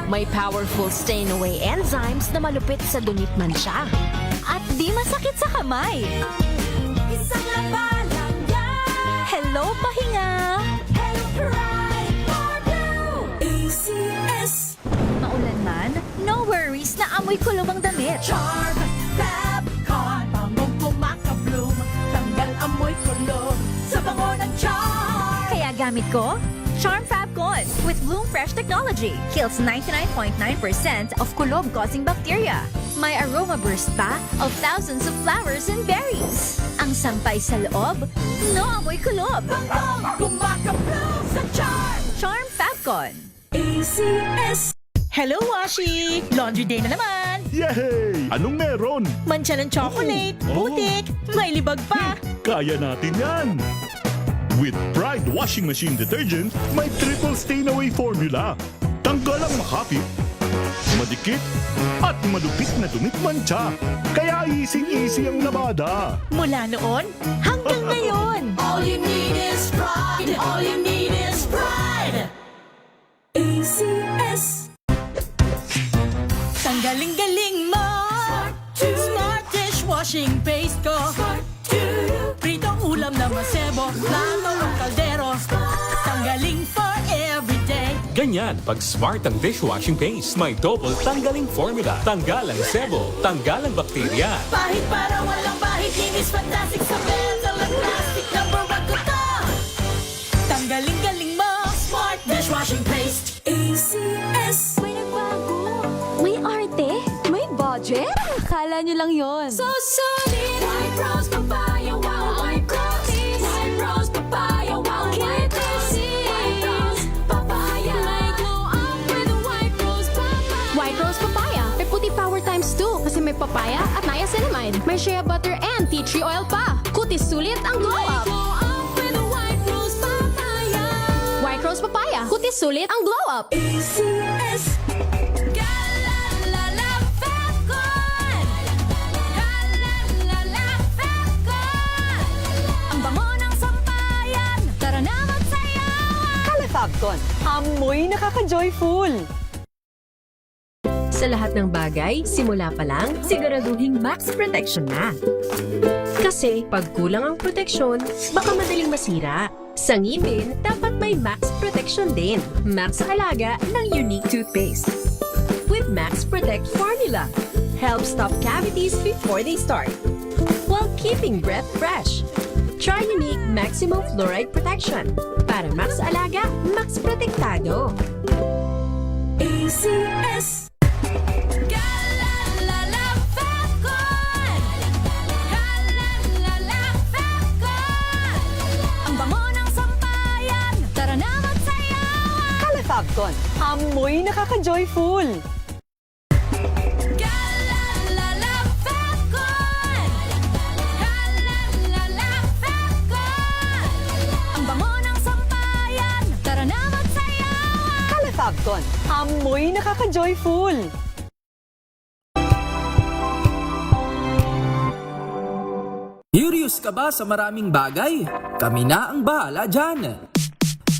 May powerful stain-away enzymes na malupit sa dunit mancha. At di masakit sa kamay. Isang labalang yan. Hello, pahinga! Hello, pride for blue. ACS. Maulan man, no worries na amoy kulog ang damit. Charm, Fabcon. Bangong kumakabloom. Tanggal amoy kulog sa bango ng charm. Kaya gamit ko, Charm Fabcon with Bloom Fresh technology. Kills 99.9% of kulob-causing bacteria. May aroma burst pa of thousands of flowers and berries. Ang sampay sa loob, no amoy kulob. Bangong kumakabloom sa charm. Charm Fabcon. ACS. Hello, Washi! Laundry day na naman! Yay! Anong meron? Mancha ng chocolate, Oh. putik, may libag pa! Kaya natin yan! With Pride Washing Machine Detergent, may triple stain-away formula. Tanggal ang makapit, madikit, at malupit na dumit mancha. Kaya easy-easy ang labada. Mula noon hanggang ngayon! All you need is pride. All you need is pride. ACS. Tanggaling-galing mo! Smart dishwashing paste ko! Pritong ulam na masebo, plato o kaldero. Tanggaling for everyday. Ganyan, pag smart ang dishwashing paste, may double tanggaling formula. Tanggal ang sebo, tanggal ang bakterya. Pahit para walang bahid. Linis fantastic sa metal at plastic na barakuta. Tanggaling-galing mo! Smart dishwashing paste. ACS. May nagbago. May arte? May budget? Akala nyo lang yon. So solid. White rose papaya. Wow. White rose. White rose papaya. Wow. White rose. White rose papaya. May glow up with white rose papaya. White Rose Papaya. May puti power times 2 kasi may papaya at niacinamide. May shea butter and tea tree oil pa. Kutis sulit ang glow May up. glow up with white rose papaya. White Rose Papaya. Kutis sulit ang glow up. ACS. Galalala Fabcon. Galalala Fabcon. Ang bango ng sampayan. Tara na magsayawan. Calefabcon, amoy nakaka-joyful. Sa lahat ng bagay, simula pa lang, siguraduhing max protection na. Kasi pag kulang ang proteksyon, baka madaling masira. Sa ngipin, dapat may max protection din. Max sa alaga ng Unique Toothpaste. With Max Protect Formula, helps stop cavities before they start, while keeping breath fresh. Try Unique Maximum Fluoride Protection. Para max alaga, max protektado. ACS. Galalala Fabcon. Galalala Fabcon. Ang bango ng sampayan. Tara na magsayawan. Calefabcon, amoy nakaka-joyful. Galalala Fabcon. Galalala Fabcon. Ang bango ng sampayan. Tara na magsayawan. Calefabcon, amoy nakaka-joyful. Curious ka ba sa maraming bagay? Kami na ang bahala dyan.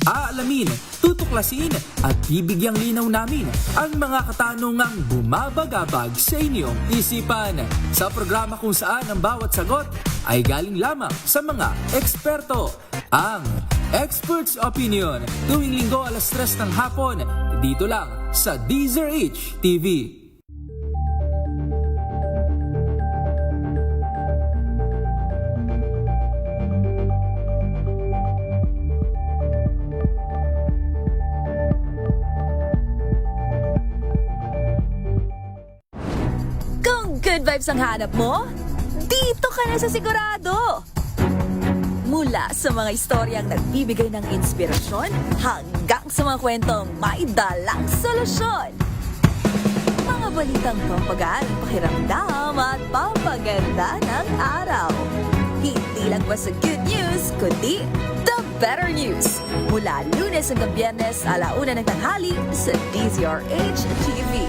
Aalamin, tutuklasin at bibigyang linaw namin ang mga katanungang bumabagabag sa inyong isipan. Sa programa kung saan ang bawat sagot ay galing lamang sa mga eksperto. Ang Expert's Opinion, tuwing linggo alas 3 ng hapon, dito lang sa DZRH TV. Kung good vibes ang hanap mo, dito ka na sa sigurado. Mula sa mga istoryang nagbibigay ng inspirasyon hanggang sa mga kwentong may dalang solusyon. Mga balitang pampagaan, pakiramdam at pampaganda ng araw. Hindi lang ba sa good news, kundi the better news. Mula Lunes hanggang Biyernes, 1:00 ng tanghali sa DZRH TV.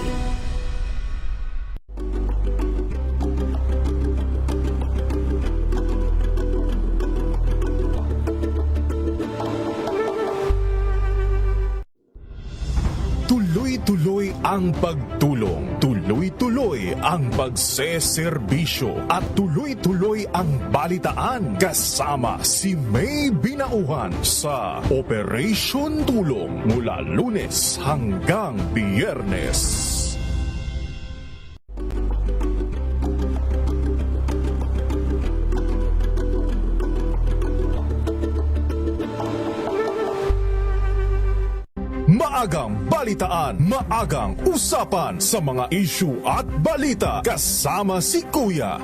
Tuloy-tuloy ang pagtulong, tuloy-tuloy ang pagseserbisyo, at tuloy-tuloy ang balitaan kasama si May Binauhan sa Operation Tulong mula Lunes hanggang Biyernes. Maagang balitaan, maagang usapan sa mga issue at balita kasama si Kuya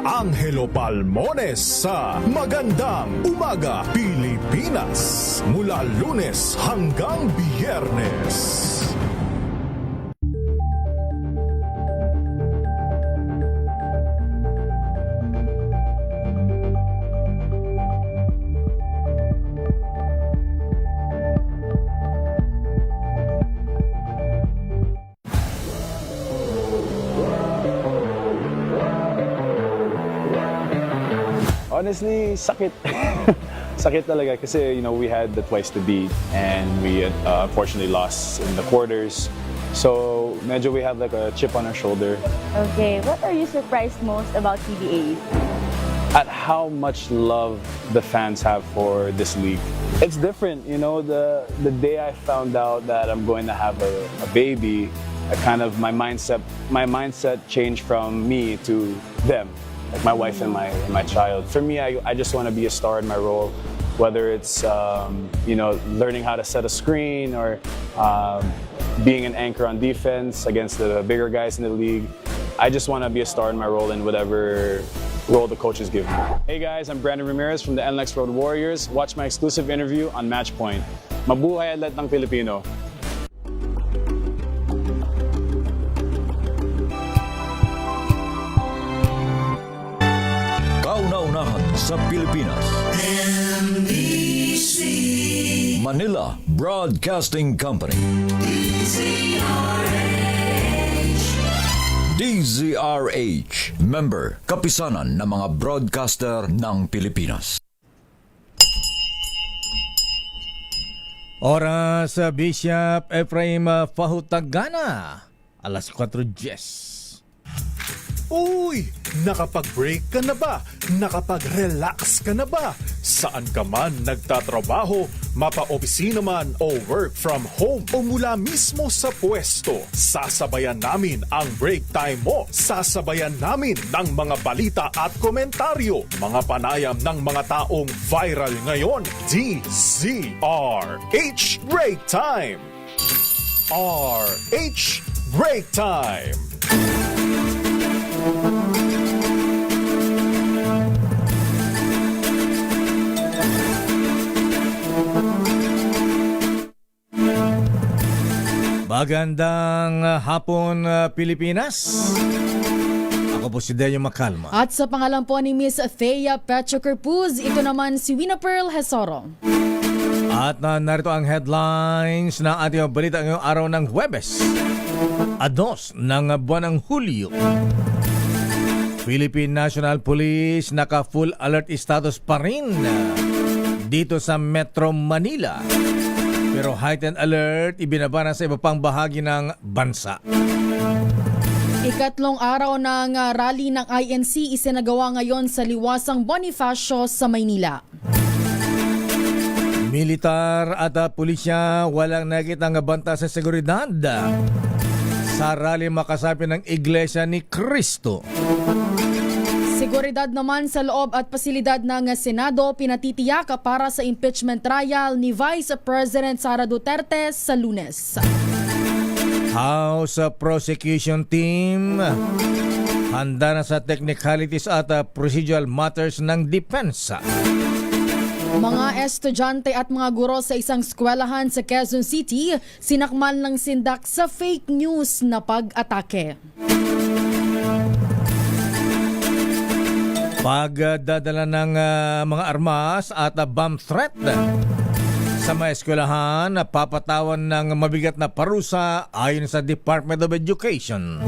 Angelo Palmones sa Magandang Umaga Pilipinas mula Lunes hanggang Biyernes. Honestly, sakit. Sakit talaga kasi, we had the twice to beat and we unfortunately lost in the quarters. So, medyo we have like a chip on our shoulder. Okay, what are you surprised most about PBA? At how much love the fans have for this league. It's different, the day I found out that I'm going to have a baby, my mindset changed from me to them. Like my wife and my child. For me, I just want to be a star in my role, whether it's learning how to set a screen or being an anchor on defense against the bigger guys in the league. I just want to be a star in my role in whatever role the coaches give me. Hey guys, I'm Brandon Ramirez from the NLEX Road Warriors. Watch my exclusive interview on Matchpoint. Mabuhay atlet ng Pilipino. Kauna-unahan sa Pilipinas. NBC Manila Broadcasting Company. DZRH. Member, kapisanan ng mga broadcaster ng Pilipinas. Oras sa Bishop Ephraim Fahutagana. Alas 4:10. Uy! Nakapag-break ka na ba? Nakapag-relax ka na ba? Saan ka man nagtatrabaho, mapa-opisina man o work from home o mula mismo sa pwesto, sasabayan namin ang break time mo. Sasabayan namin ng mga balita at komentaryo, mga panayam ng mga taong viral ngayon. DZRH Break Time! RH Break Time! Magandang hapon, Pilipinas. Ako po si Deo Macalma. At sa pangalan po ni Miss Thea Petrocarpuz, ito naman si Wina Pearl Hesoro. At narito ang headlines na ating balita ngayong araw ng Huwebes, 2 ng buwan ng Hulyo. Philippine National Police naka-full alert status pa rin dito sa Metro Manila. Pero heightened alert ibinaba na sa iba pang bahagi ng bansa. Ikatlong araw ng rally ng INC isinagawa ngayon sa Liwasang Bonifacio sa Maynila. Militar at pulisya walang nakitang banta sa seguridad sa rally makasapi ng Iglesia ni Cristo. Seguridad naman sa loob at pasilidad ng Senado pinatitiyak para sa impeachment trial ni Vice President Sara Duterte sa Lunes. House Prosecution Team handa na sa technicalities at procedural matters ng depensa. Mga estudyante at mga guro sa isang eskwelahan sa Quezon City sinakmal ng sindak sa fake news na pag-atake. Pagdadala ng mga armas at bomb threat sa mga eskwelahan, papatawan ng mabigat na parusa ayon sa Department of Education.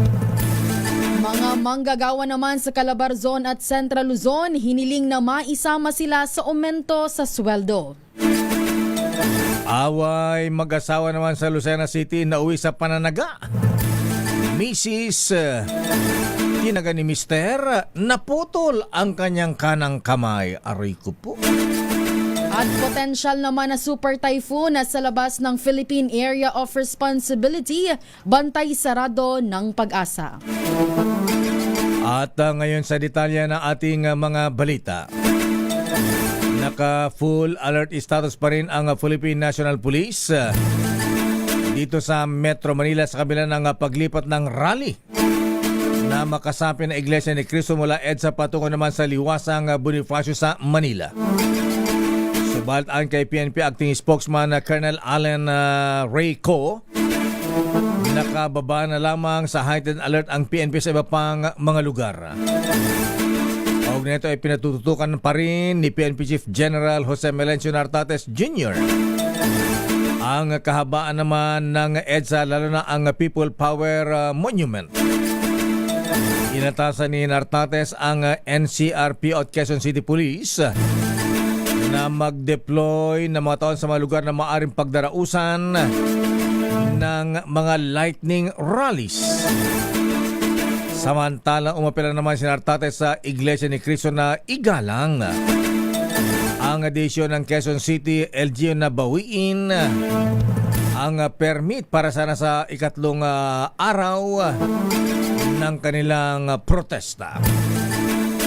Mga manggagawa naman sa Calabarzon at Central Luzon hiniling na maisama sila sa aumento sa sweldo. Away mag-asawa naman sa Lucena City na uwi sa pananaga. Mrs. Tinaga ni Mister, naputol ang kanyang kanang kamay. Aray ko po. At potensyal naman na super typhoon na sa labas ng Philippine Area of Responsibility, bantay sarado ng Pag-asa. At ngayon sa detalye ng ating mga balita. Naka-full alert status pa rin ang Philippine National Police dito sa Metro Manila sa kabila ng paglipat ng rally na makasapi na Iglesia ni Cristo mula EDSA patungo naman sa Liwasang Bonifacio sa Manila. Subalit ang kay PNP acting spokesman na Colonel Allen Ray Co, nakababa na lamang sa heightened alert ang PNP sa iba pang mga lugar. Huwag nito ay pinatututukan pa rin ni PNP Chief General Jose Melencio Nartates Jr. Ang kahabaan naman ng EDSA lalo na ang People Power Monument. Inatasan ni Nartates ang NCRP at Quezon City Police na mag-deploy ng mga taon sa mga lugar na maaaring pagdarausan ng mga lightning rallies. Samantala, umapela naman si Nartates sa Iglesia ni Cristo na igalang ang edisyon ng Quezon City LGU na bawiin ang permit para sana sa ikatlong araw ng kanilang protesta.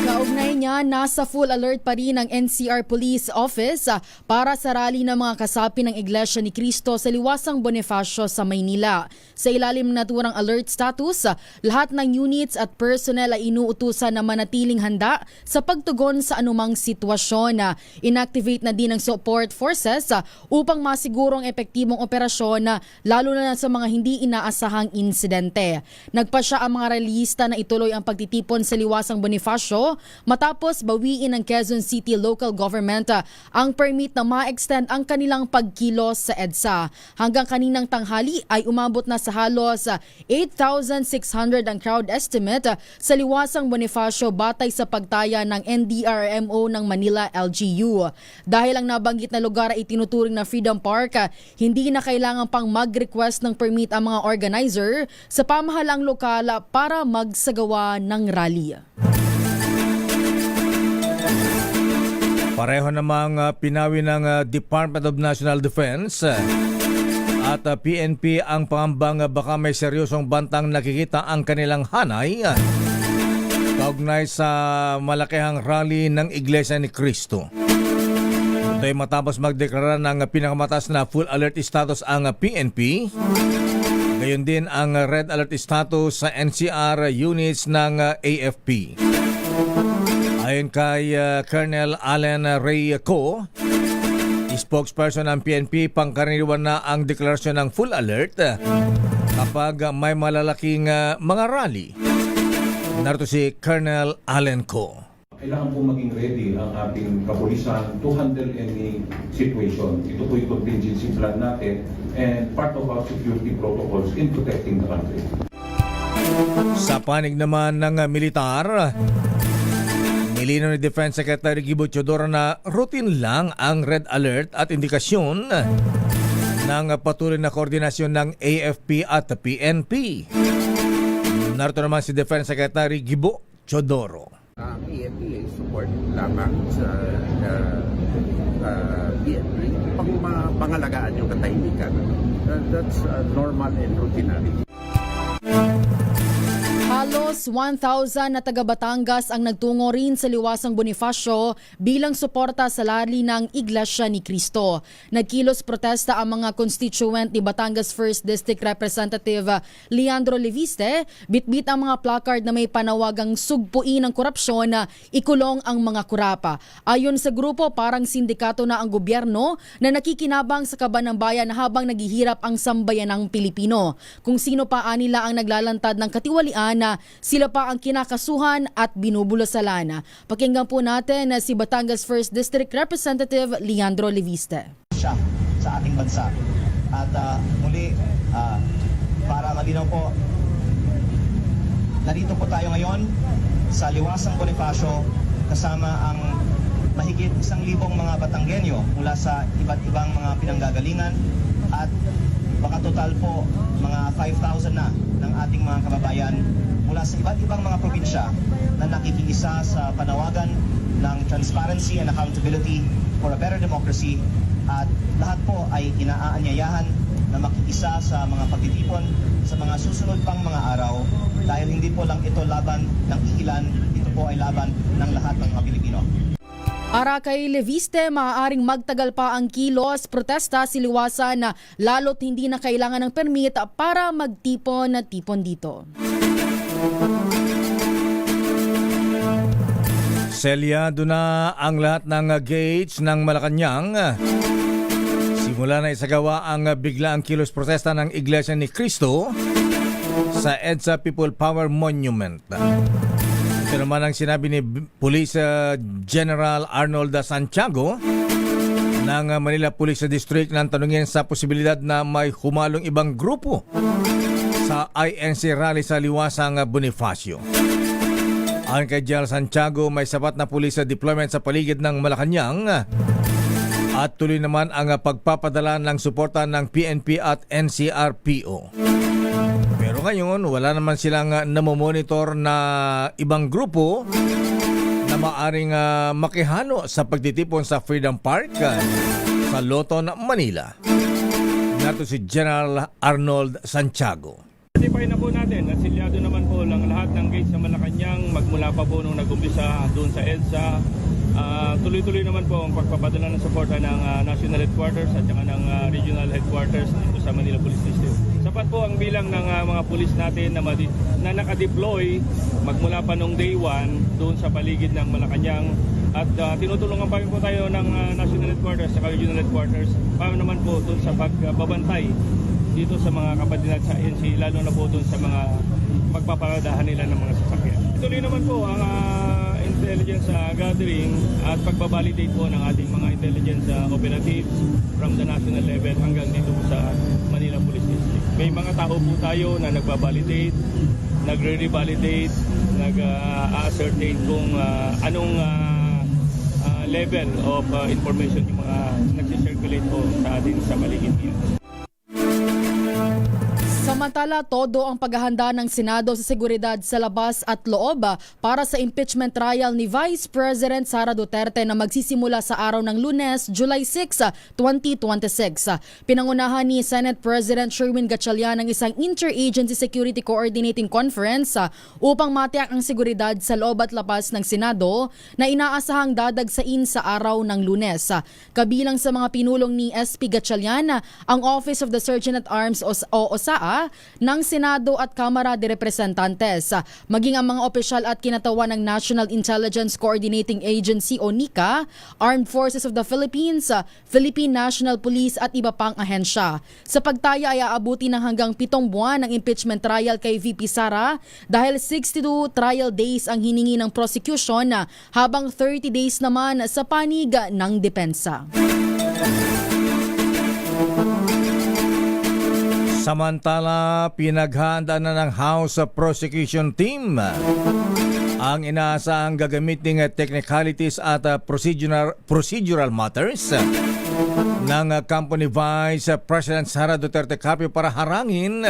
Kaugnay niya, nasa full alert pa rin ang NCR Police Office para sa rally ng mga kasapi ng Iglesia ni Cristo sa Liwasang Bonifacio sa Maynila. Sa ilalim ng naturang alert status, lahat ng units at personnel ay inuutusan na manatiling handa sa pagtugon sa anumang sitwasyon. Inactivate na din ang support forces upang masigurong epektibong operasyon lalo na sa mga hindi inaasahang insidente. Nagpasya ang mga rallyista na ituloy ang pagtitipon sa Liwasang Bonifacio matapos bawiin ng Quezon City Local Government ang permit na ma-extend ang kanilang pagkilos sa EDSA. Hanggang kaninang tanghali ay umabot na sa halos 8,600 ang crowd estimate sa Liwasang Bonifacio batay sa pagtaya ng NDRMO ng Manila LGU. Dahil ang nabanggit na lugar ay tinuturing na Freedom Park, hindi na kailangan pang mag-request ng permit ang mga organizer sa pamahalang lokal para magsagawa ng rally. Pareho namang pinawi ng Department of National Defense at PNP ang pangambang baka may seryosong bantang nakikita ang kanilang hanay kaugnay sa malakihang rally ng Iglesia ni Cristo. Ito ay matapos magdeklara ng pinakamataas na full alert status ang PNP. Gayon din ang red alert status sa NCR units ng AFP. Ayon kay Colonel Allen Ray Co, spokesperson ng PNP, pangkaraniwan na ang deklarasyon ng full alert kapag may malalaking mga rally. Narito si Colonel Allen Co. Kailangan po maging ready ang ating kapulisan to handle any situation. Ito po yung contingency plan natin and part of our security protocols in protecting the country. Sa panig naman ng militar, nilinaw ni Defense Secretary Gibo Teodoro na routine lang ang red alert at indikasyon ng patuloy na koordinasyon ng AFP at PNP. Narito naman si Defense Secretary Gibo Teodoro. Ang AFP ay support lamang sa PNP pangalagaan yung katahimikan. That's normal and routinary. Halos 1,000 na taga Batangas ang nagtungo rin sa Liwasang Bonifacio bilang suporta sa rally ng Iglesia ni Cristo. Nagkilos protesta ang mga constituent ni Batangas 1st District Representative Leandro Leviste, bitbit ang mga placard na may panawagang sugpuin ang korupsyon na ikulong ang mga kurapa. Ayon sa grupo, parang sindikato na ang gobyerno na nakikinabang sa kaban ng bayan habang naghihirap ang sambayanang Pilipino. Kung sino pa nila ang naglalantad ng katiwalian na sila pa ang kinakasuhan at binubulasalan. Pakinggan po natin si Batangas 1st District Representative Leandro Leviste. Siya sa ating bansa. At muli, para malinaw po, narito po tayo ngayon sa Liwasang Bonifacio kasama ang mahigit 1,000 mga Batanggenyo mula sa iba't ibang mga pinanggagalingan at baka total po mga 5,000 na ng ating mga kababayan mula sa iba't ibang mga probinsya na nakikiisa sa panawagan ng transparency and accountability for a better democracy, at lahat po ay inaaanyayahan na makiisa sa mga pagtitipon sa mga susunod pang mga araw, dahil hindi po lang ito laban ng iilan, ito po ay laban ng lahat ng mga Pilipino. Para kay Leviste, maaaring magtagal pa ang kilos protesta siliwasan na lalo't hindi na kailangan ng permit para magtipon na tipon dito. Selyado na ang lahat ng gates ng Malacanang. Simula na isagawa ang biglaang kilos protesta ng Iglesia ni Cristo sa EDSA People Power Monument. Ito naman ang sinabi ni Police General Arnold Santiago ng Manila Police District nang tanungin sa posibilidad na may humalong ibang grupo sa INC rally sa Liwasang Bonifacio. Ayon kay General Santiago, may sapat na police deployment sa paligid ng Malacanang at tuloy naman ang pagpapadala ng suporta ng PNP at NCRPO. Pero ngayon, wala naman silang namomonitor na ibang grupo na maaring makihalo sa pagtitipon sa Freedom Park sa Loton, Manila. Nato si General Arnold Santiago. Certify na po natin at silyado naman po lang lahat ng gates sa Malacanang magmula pa po nung nag-umpisa doon sa EDSA. Tuloy-tuloy naman po ang pagpapadala ng suporta ng National Headquarters at saka ng Regional Headquarters dito sa Manila Police District. Sapat po ang bilang ng mga pulis natin na nakadeploy magmula pa nung day 1 doon sa paligid ng Malacanang. At tinutulungan pa rin po tayo ng National Headquarters at Regional Headquarters para naman po doon sa pagbabantay dito sa mga kapatid natin sa ANC, lalo na po doon sa mga pagpaparadahan nila ng mga sasakyan. Tuloy naman po ang intelligence gathering at pagbabalidate po ng ating mga intelligence operatives from the national level hanggang dito sa Manila Police District. May mga tao po tayo na nagbabalidate, nagre-revalidate, nag-ascertain kung anong level of information yung mga nagsisirculate po sa atin sa paligid niya. Samantala, todo ang paghahanda ng Senado sa seguridad sa labas at loob para sa impeachment trial ni Vice President Sara Duterte na magsisimula sa araw ng Lunes, July 6, 2026. Pinangunahan ni Senate President Sherwin Gatchalian ang isang Interagency Security Coordinating Conference upang matiyak ang seguridad sa loob at labas ng Senado na inaasahang dadagsain sa araw ng Lunes. Kabilang sa mga pinulong ni SP Gatchalian ang Office of the Sergeant at Arms o OSAA ng Senado at Kamara de Representantes, maging ang mga opisyal at kinatawan ng National Intelligence Coordinating Agency o NICA, Armed Forces of the Philippines, Philippine National Police at iba pang ahensya. Sa pagtaya ay aabuti ng hanggang 7 buwan ng impeachment trial kay VP Sara dahil 62 trial days ang hiningi ng prosecution habang 30 days naman sa panig ng depensa. Samantala, pinaghahanda na ng House Prosecution Team ang inaasahang gagamiting technicalities at procedural matters ng kampo ni Vice President Sara Duterte Carpio para harangin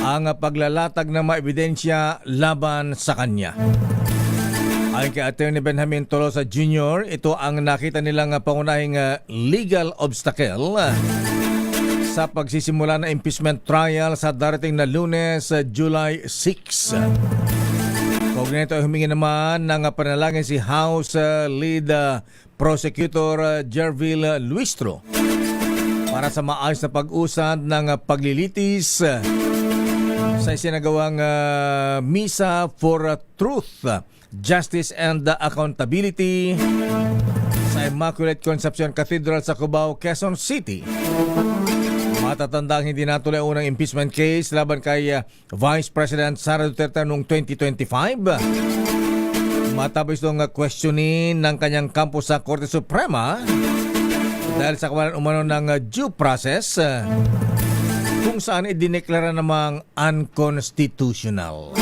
ang paglalatag ng mga ebidensya laban sa kanya. Ayon kay Attorney Benjamin Tolosa Jr., ito ang nakita nilang pangunahing legal obstacle sa pagsisimula ng impeachment trial sa darating na Lunes, July 6. Kaugnay nito ay humingi naman ng panalangin si House Lead Prosecutor Jervil Luistro para sa maayos na pag-usad ng paglilitis sa isinagawang Misa for Truth, Justice and Accountability sa Immaculate Conception Cathedral sa Cubao, Quezon City. Matatandang hindi natuloy ang unang impeachment case laban kay Vice President Sara Duterte noong 2025. Matapos itong questionin ng kanyang kampo sa Korte Suprema dahil sa kawalan umano ng due process kung saan idineklara namang unconstitutional.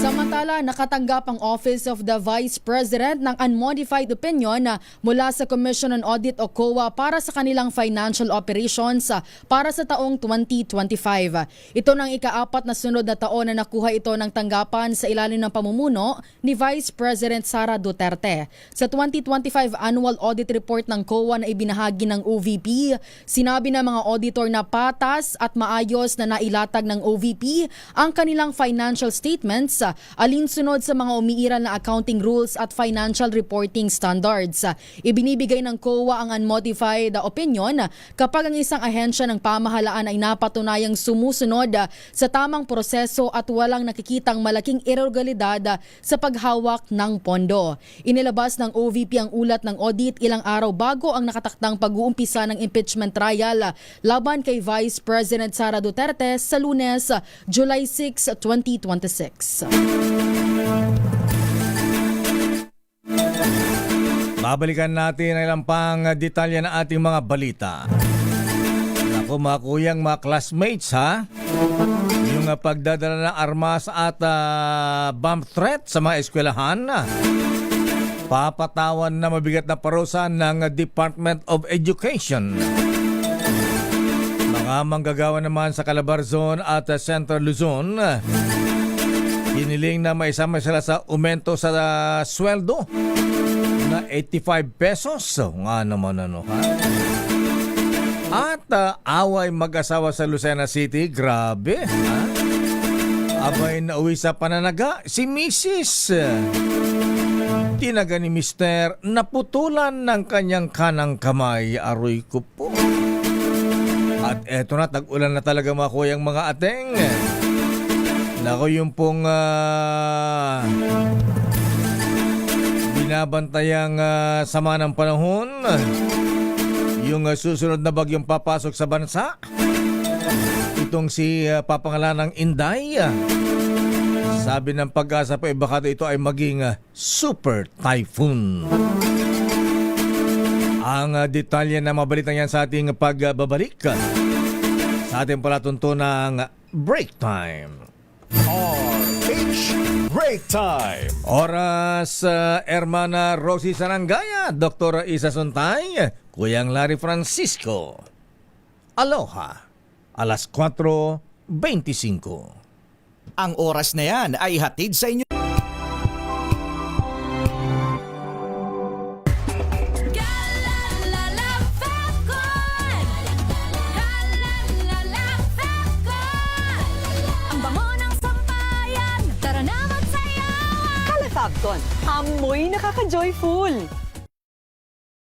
Samantala, nakatanggap ang Office of the Vice President ng unmodified opinion mula sa Commission on Audit o COA para sa kanilang financial operations para sa taong 2025. Ito nang ika-4 na sunod na taon na nakuha ito ng tanggapan sa ilalim ng pamumuno ni Vice President Sara Duterte. Sa 2025 Annual Audit Report ng COA na ibinahagi ng OVP, sinabi ng mga auditor na patas at maayos na nailatag ng OVP ang kanilang financial statements alinsunod sa mga umiiral na accounting rules at financial reporting standards. Ibinibigay ng COA ang unmodified opinion kapag ang isang ahensya ng pamahalaan ay napatunayang sumusunod sa tamang proseso at walang nakikitang malaking irregulalidad sa paghawak ng pondo. Inilabas ng OVP ang ulat ng audit ilang araw bago ang nakatakdang pag-uumpisa ng impeachment trial laban kay Vice President Sara Duterte sa Lunes, July 6, 2026. Babalikan natin ang ilang pang detalye ng ating mga balita. Ako mga kuyang, mga classmates ha, yung pagdadala ng armas at bomb threat sa mga eskwelahan, papatawan na mabigat na parusa ng Department of Education. Mga manggagawa naman sa Calabarzon at Central Luzon, hiniling na maisama sila sa aumento sa sweldo na 85 pesos. So, nga naman ha? At away mag-asawa sa Lucena City. Grabe, ha? Abay nauwi sa pananaga si Mrs. Tinaga ni Mister naputulan ng kanyang kanang kamay. Aroy ko po. At eto na, tag-ulan na talaga mga kuyang mga ateng. Nako yung pong binabantayang sama ng panahon, yung susunod na bagyong papasok sa bansa, itong si papangalanang Inday. Sabi ng Pag-asa pa, baka ito ay maging super typhoon. Ang detalye na mabalitan yan sa ating pagbabalik sa ating palatuntunang Break Time. RH Break Time. Oras, Hermana Rosie Sarangaya, Dr. Isa Suntay, Kuyang Larry Francisco. Aloha, alas 4:25. Ang oras na yan ay hatid sa inyo. Fabcon, amoy nakaka-joyful!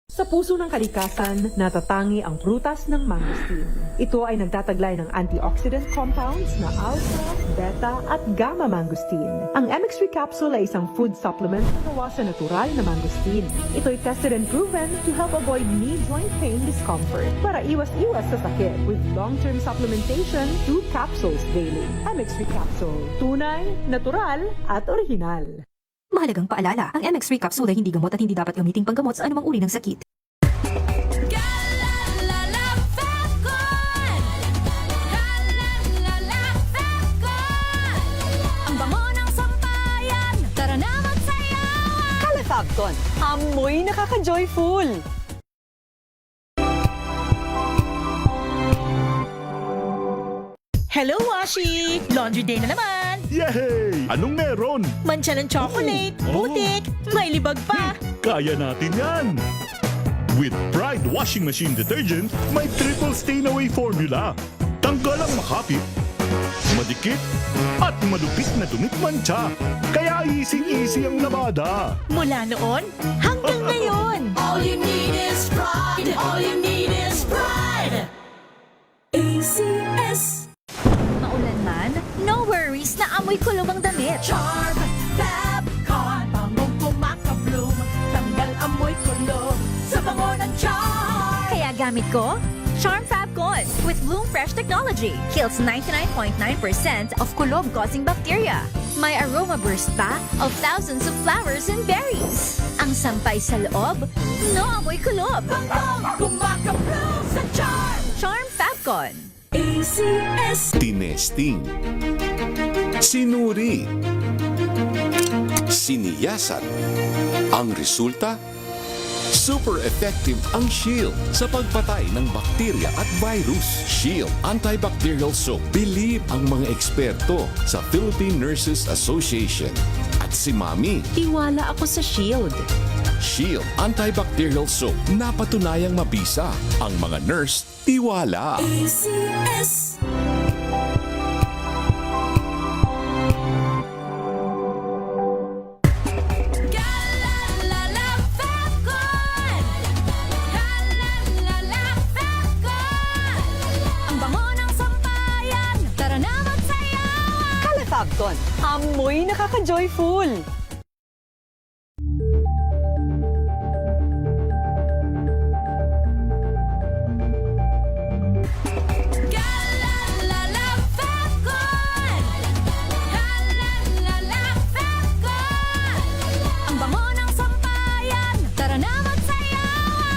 Sa puso ng kalikasan, natatangi ang prutas ng mangosteen. Ito ay nagtataglay ng antioxidant compounds na alpha, beta at gamma mangosteen. Ang MX3 capsule ay isang food supplement na gawa sa natural na mangosteen. Ito ay tested and proven to help avoid knee joint pain discomfort para iwas-iwas sa sakit with long-term supplementation 2 capsules daily. MX3 capsule, tunay, natural at original. Mahalagang paalala, ang MX3 capsule ay hindi gamot at hindi dapat gamiting panggamot sa anumang uri ng sakit. Ang bango ng sampayan, tara na magsayawan! Calafabcon, amoy nakaka-joyful! Hello, Washi! Laundry day na naman! Yay! Anong meron? Mancha ng chocolate, Oh. putik, may libag pa! Kaya natin yan! With Pride Washing Machine Detergent, may triple stain-away formula. Tanggal ang makapit, madikit, at malupit na dumit-mancha. Kaya easy-easy ang labada. Mula noon hanggang ngayon! All you need is pride. All you need is pride. ACS. Maulan man, no worries na amoy kulong ang damit. Charm Fabcon. Bangong kumaka-bloom. Tanggal amoy kulong sa bango ng charm. Kaya gamit ko, Charm Fabcon with Bloom Fresh technology. Kills 99.9% of kulob-causing bacteria. May aroma burst pa of thousands of flowers and berries. Ang sampay sa loob, no amoy kulob. Bangong kumaka-bloom sa charm. Charm Fabcon. ACS. Tinesting, sinuri, Siniyasan. Ang resulta? Super effective ang Shield sa pagpatay ng bakterya at virus. Shield Antibacterial Soap. Believe ang mga eksperto sa Philippine Nurses Association. At si Mami. Tiwala ako sa Shield. Shield Antibacterial Soap. Napatunayang mabisa. Ang mga nurse, tiwala. ACS. Calefabton, amoy nakaka-joyful.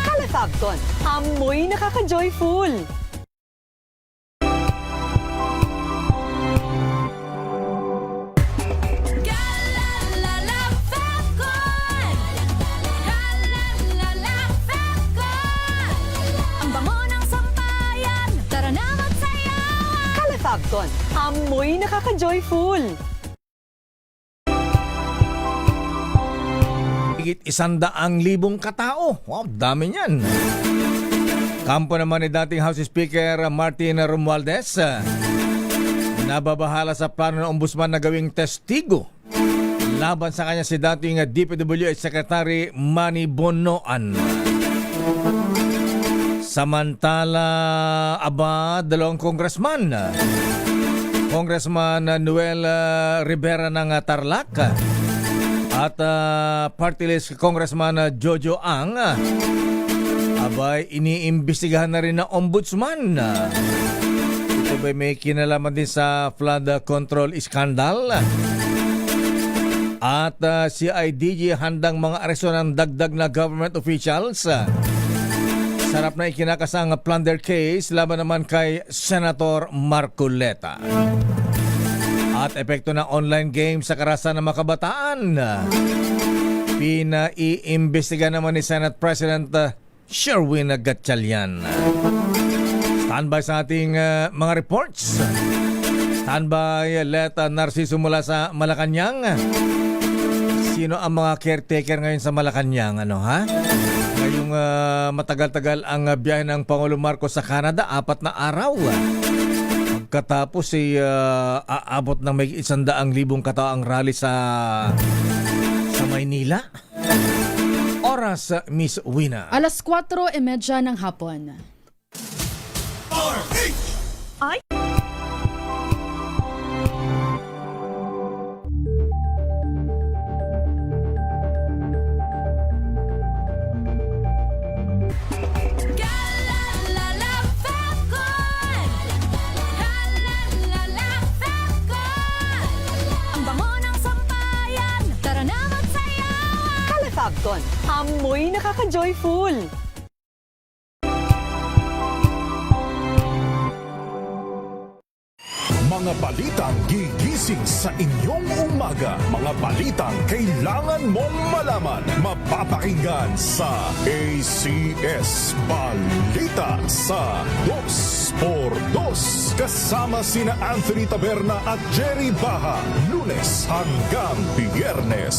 Calefabton, amoy nakaka-joyful. Calefabton, amoy nakaka-joyful. Higit 100,000 katao. Wow, dami niyan. Kampo naman ni dating House Speaker Martin Romualdez. Nababahala sa plano ng ombudsman na gawing testigo laban sa kanya si dating DPWH Secretary Manny Bonoan. Samantala, dalawang congressman. Congressman Noel Rivera ng Tarlac at party list Congressman Jojo Ang iniimbestigahan na rin ng ombudsman. Ito ba may kinalaman din sa flood control scandal? At CIDG handang mga aresto ng dagdag na government officials. Sarap na ikinakasang plunder case laban naman kay Senator Marcoleta. At epekto ng online game sa karahasan ng mga kabataan. Pinaiimbestiga naman ni Senate President Sherwin Gatchalian. Standby sa ating mga reports. Standby, Leta Narciso mula sa Malacanang. Sino ang mga caretaker ngayon sa Malacanang? Ngayong matagal-tagal ang biyahe ng Pangulo Marcos sa Canada, 4 na araw. Pagkatapos aabot ng may 100,000 katao ang rally sa Maynila. Oras, Miss Wina. 4:30 ng hapon. Ay! Calefabton, amoy nakaka-joyful. Mga balitang gigising sa inyong umaga. Mga balitang kailangan mong malaman. Mapapakinggan sa ACS Balita sa 2x2. Kasama sina Anthony Taberna at Jerry Baha. Lunes hanggang Biyernes.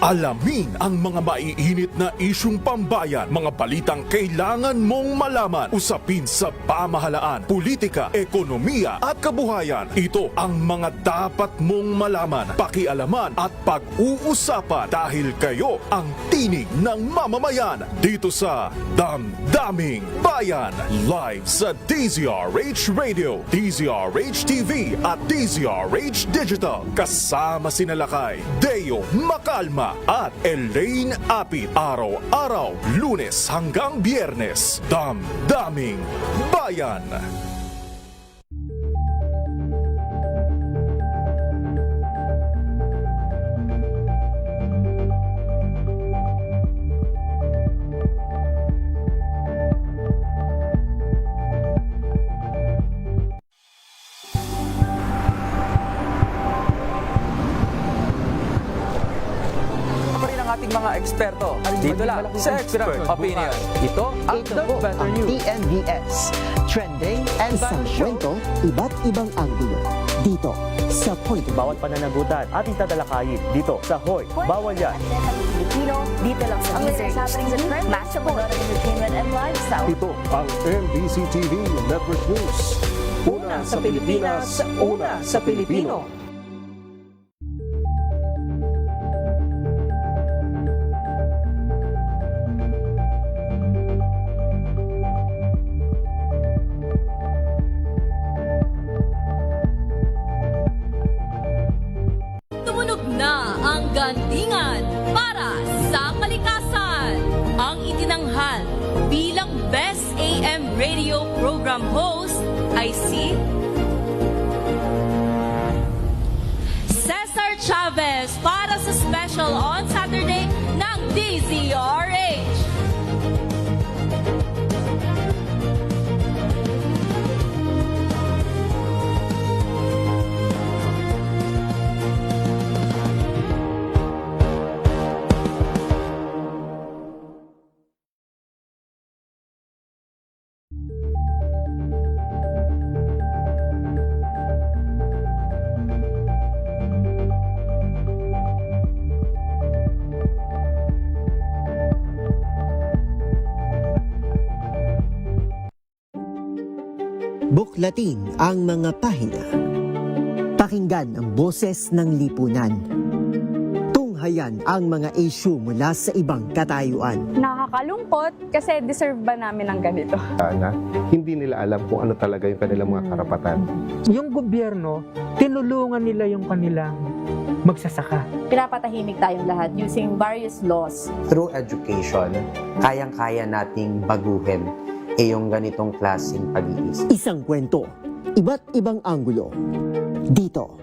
Alamin ang mga maiinit na isyung pambayan, mga balitang kailangan mong malaman, usapin sa pamahalaan, politika, ekonomiya at kabuhayan. Ito ang mga dapat mong malaman, pakialaman at pag-uusapan dahil kayo ang tinig ng mamamayan dito sa Damdaming Bayan. Live sa DZRH Radio, DZRH TV at DZRH Digital. Kasama sina Lakay, Deo Macalma at Elaine Apit. Araw-araw, Lunes hanggang Biyernes. Damdaming Bayan. mga eksperto. Dito lang sa Expert Opinion. Ito ang The Better News. TNVS. Trending and Isang kwento, iba't ibang anggulo. Dito sa Point. Bawat pananagutan ating tatalakayin dito sa Hoy, Bawal Yan. Filipino, dito lang sa News happening sa trend, matchable entertainment and lifestyle. Ito ang MBC TV Network News. Una sa Pilipinas, una sa Pilipino. Tumunog na ang gandingan para sa kalikasan. Ang itinanghal bilang Best AM Radio Program Host ay si Cesar Chavez para sa special on Saturday ng DZRH. Buklatin ang mga pahina. Pakinggan ang boses ng lipunan. Tunghayan ang mga issue mula sa ibang katayuan. Nakakalungkot kasi deserve ba namin ng ganito? Na hindi nila alam kung ano talaga yung kanilang mga karapatan. Yung gobyerno, tinulungan nila yung kanilang magsasaka. Pinapatahimik tayong lahat using various laws. Through education, kayang-kaya nating baguhin yung ganitong klaseng pag-iisip. Isang kwento, iba't ibang anggulo. Dito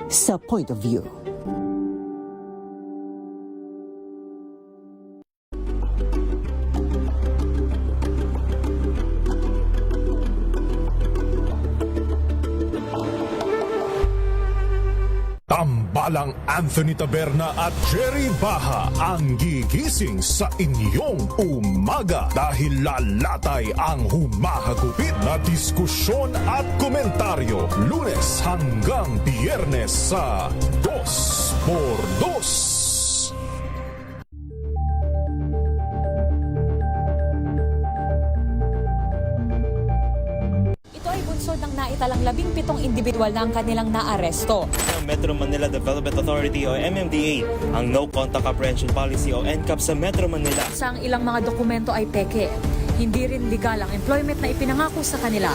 sa Point of View. Tambalang Anthony Taberna at Jerry Baha ang gigising sa inyong umaga dahil lalatay ang humahagupit na diskusyon at komentaryo Lunes hanggang Biyernes sa 2x2. Ng naitalang 17 individual na ang kanilang naaresto. Metro Manila Development Authority o MMDA ang No Contact Apprehension Policy o NCAP sa Metro Manila. Sa ilang mga dokumento ay peke. Hindi rin legal ang employment na ipinangako sa kanila.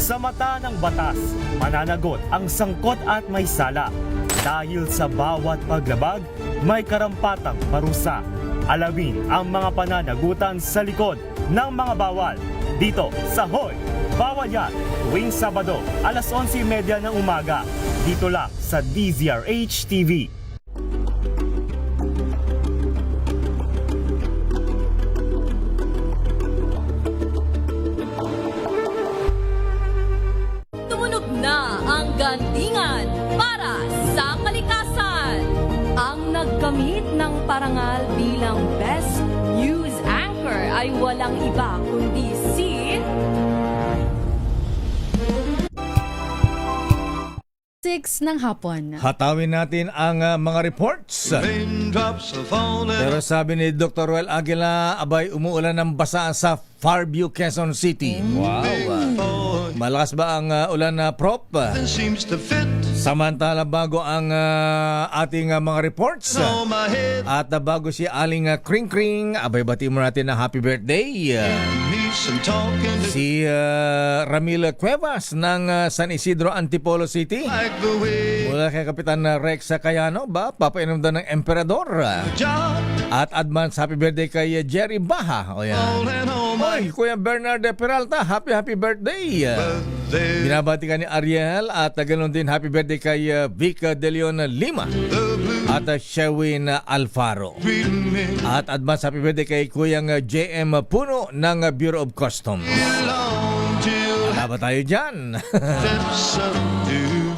Sa mata ng batas, mananagot ang sangkot at may sala. Dahil sa bawat paglabag, may karampatang parusa. Alamin ang mga pananagutan sa likod ng mga bawal. Dito sa Hoy, Bawal Yan, tuwing Sabado, alas 11:30 ng umaga. Dito lang sa DZRH TV. Tumunog na ang gandingan para sa kalikasan. Ang nagkamit ng parangal bilang Best News Anchor ay walang iba kundi si 6 ng hapon. Hatawin natin ang mga reports. Pero sabi ni Dr. Ruel Aguila, abay umuulan ng basa sa Fairview, Quezon City. Wow. Malakas ba ang ulan na prop? Samantala bago ang ating mga reports at bago si Aling Kring Kring, abay bati mo natin na happy birthday. Si Ramil Cuevas ng San Isidro, Antipolo City. Mula kay Kapitan Rex Cayano ba? Papainom daw ng Emperador. At advance happy birthday kay Jerry Baha. O yan. Oy, Kuya Bernard Peralta, happy birthday. Binabati ka ni Ariel at ganoon din happy birthday kay Vic De Leon Lima at Sherwin Alfaro. At advance happy birthday kay Kuyang JM Puno ng Bureau of Customs. ba tayo dyan?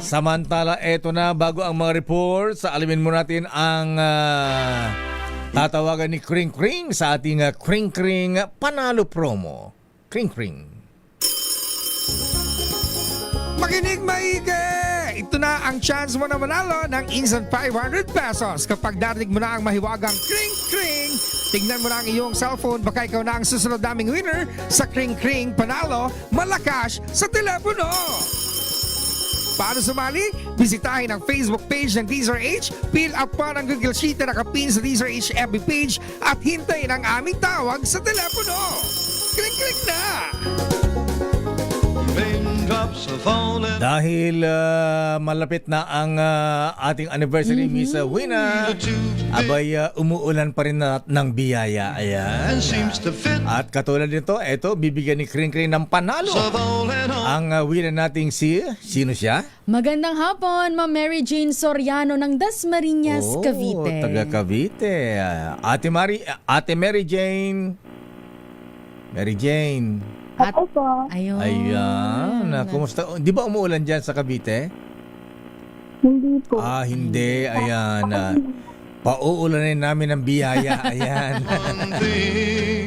Samantala, eto na, bago ang mga reports, alamin mo natin ang tatawagan ni Kring Kring sa ating Kring Kring Panalo Promo. Kring Kring. Makinig maigi! Ito na ang chance mo na manalo ng instant 500 pesos kapag narinig mo na ang mahiwagang Kring Kring. Tignan mo na ang iyong cellphone, baka ikaw na ang susunod naming winner sa Kring Kring Panalo Malakas sa telepono. Paano sumali? Bisitahin ang Facebook page ng DZRH, fill up pa ng Google Sheet na nakapin sa DZRH FB page at hintayin ang aming tawag sa telepono. Kring-kring na! Dahil malapit na ang ating anniversary, Miss Wina, abay umuulan pa rin ng biyaya. Ayan. At katulad nito, eto, bibigyan ni Kring Kring ng panalo. Ang winner nating sino siya? Magandang hapon, Ma'am Mary Jane Soriano ng Dasmariñas, Cavite. Taga Cavite. Ate Mary Jane. Mary Jane. Ayun. Ayan. Kumusta? Di ba umuulan dyan sa Cavite? Hindi po. Hindi. Ayan. Pauulanin namin ng biyaya. Ayan.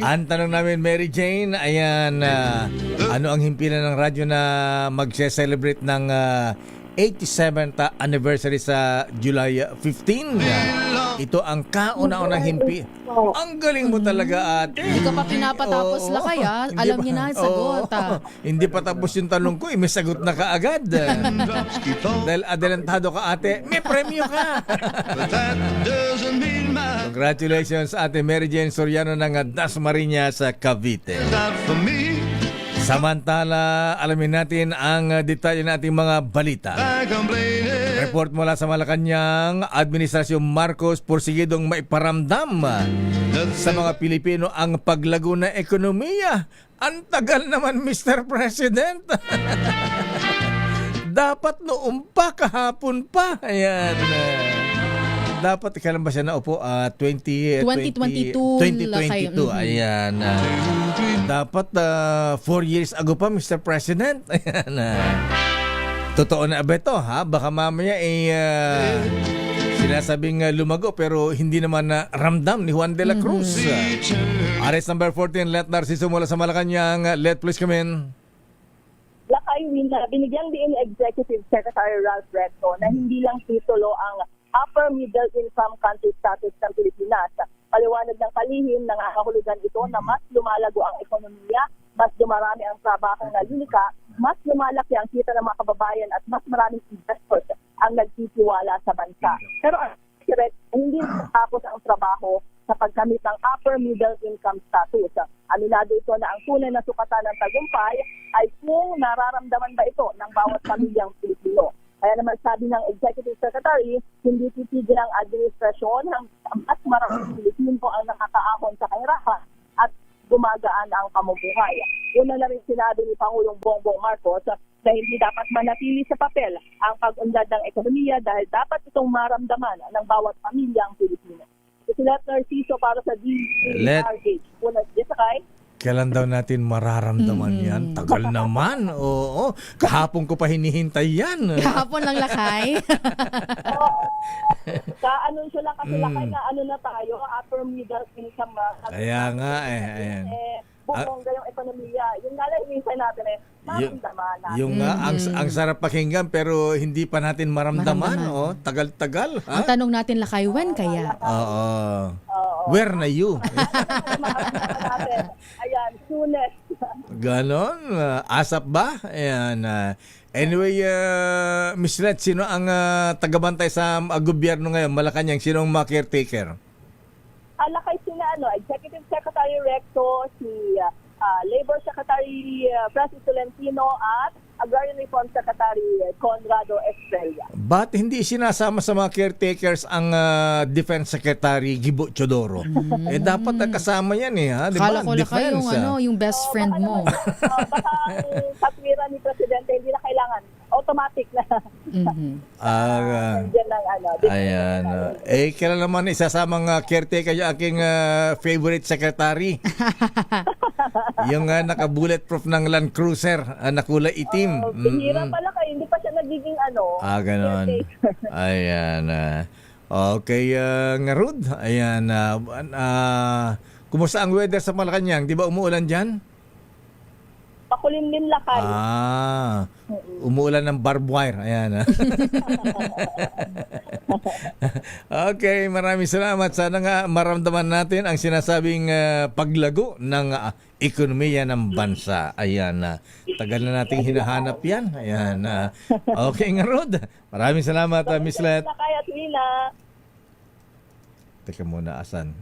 Ang tanong namin, Mary Jane, ayan, ano ang himpilan ng radyo na magse-celebrate ng 87th anniversary sa July 15? Ito ang kauna-unang himpi. Ang galing mo talaga, ate. Hindi ka pa pinapatapos lakay, ha? Alam niya na ang sagot, ha? Hindi pa tapos yung tanong ko, may sagot na kaagad. Dahil adelantado ka, ate, may premyo ka. Congratulations, ate Mary Jane Soriano ng Dasmariñas sa Cavite. Samantala, alamin natin ang detalye ng ating mga balita. Report mula sa Malacanang, Administrasyon Marcos porsigidong maiparamdam sa mga Pilipino ang paglago na ekonomiya. Ang tagal naman, Mr. President. Dapat noong pa, kahapon pa. Ayan. Dapat, kailan ba siya naupo? 2022. Ayan. Dapat 4 years ago pa, Mr. President. Ayan. Totoo na ba ito, ha? Baka mamaya sinasabing lumago pero hindi naman ramdam ni Juan de la Cruz. Arrest number 14, Let Narciso mula sa Malacanang. Let please come in. Lakay Wina, binigyang din Executive Secretary Ralph Recto na hindi lang titulo ang upper middle income country status ng Pilipinas. Paliwanag ng kalihim, nangangahulugan ito na mas lumalago ang ekonomiya, mas dumarami ang trabahong nalilika, mas lumalaki ang kita ng mga kababayan at mas maraming investors ang nagtitiwala sa bansa. Pero hindi natapos ang trabaho sa pagkamit ng upper middle income status. Aminado ito na ang tunay na sukatan ng tagumpay ay kung nararamdaman ba ito ng bawat pamilyang Pilipino. Kaya naman sabi ng Executive Secretary, hindi titigil ang administrasyon hanggang mas maraming Pilipino ang nakakaahon sa kahirapan at gumagaan ang pamumuhay. Una na rin sinabi ni Pangulong Bongbong Marcos na hindi dapat manatili sa papel ang pag-unlad ng ekonomiya dahil dapat itong maramdaman ng bawat pamilyang Pilipino. Si Let Narciso para sa DZRH. Una, Jessakay. Kailan daw natin mararamdaman yan? Tagal naman. Oo. Kahapon ko pa hinihintay yan. Kahapon lang lakay. Ka-anunsyo lang kasi lakay na ano na tayo, upper middle income. Kaya nga ayan. Bumongga yung ekonomiya. Yung nga lang inisay natin maramdaman natin. Yung ang sarap pakinggan pero hindi pa natin maramdaman. Oh, tagal-tagal. Ha? Ang tanong natin lakay, when kaya? Oo. Where na you? Ayan, soonest. Ganon? Asap ba? Ayan. Anyway, Ms. Let, sino ang tagabantay sa gobyerno ngayon? Malacanang, sino ang mga caretaker? Lakay sina Executive Secretary Recto, si Labor Secretary Francis Tolentino at Agrarian Reform Secretary Conrado Estrella. Ba't hindi sinasama sa mga caretakers ang Defense Secretary Gibo Chodoro? Dapat kasama yan ha? Diba? Kala ko lakay yung best friend mo. Baka ang katwiran ni Presidente, hindi na kailangan. automatic na. Diyan ang ano. Ayan. Kailan naman isasamang caretaker yung aking favorite secretary? Yung naka-bulletproof ng Land Cruiser na kulay itim. Bihira pala kayo, hindi pa siya nagiging ganon. caretaker. Ayan. Okay, nga Rod. Ayan. Kumusta ang weather sa Malacanang? Di ba umuulan dyan? Pakulimlim lakay. Umuulan ng barbed wire. Ayan. Okay, maraming salamat. Sana nga maramdaman natin ang sinasabing paglago ng ekonomiya ng bansa. Ayan. Tagal na nating hinahanap yan. Ayan. Okay nga Rod. Maraming salamat, Miss Let. Lakay at Wina. Teka muna, asan?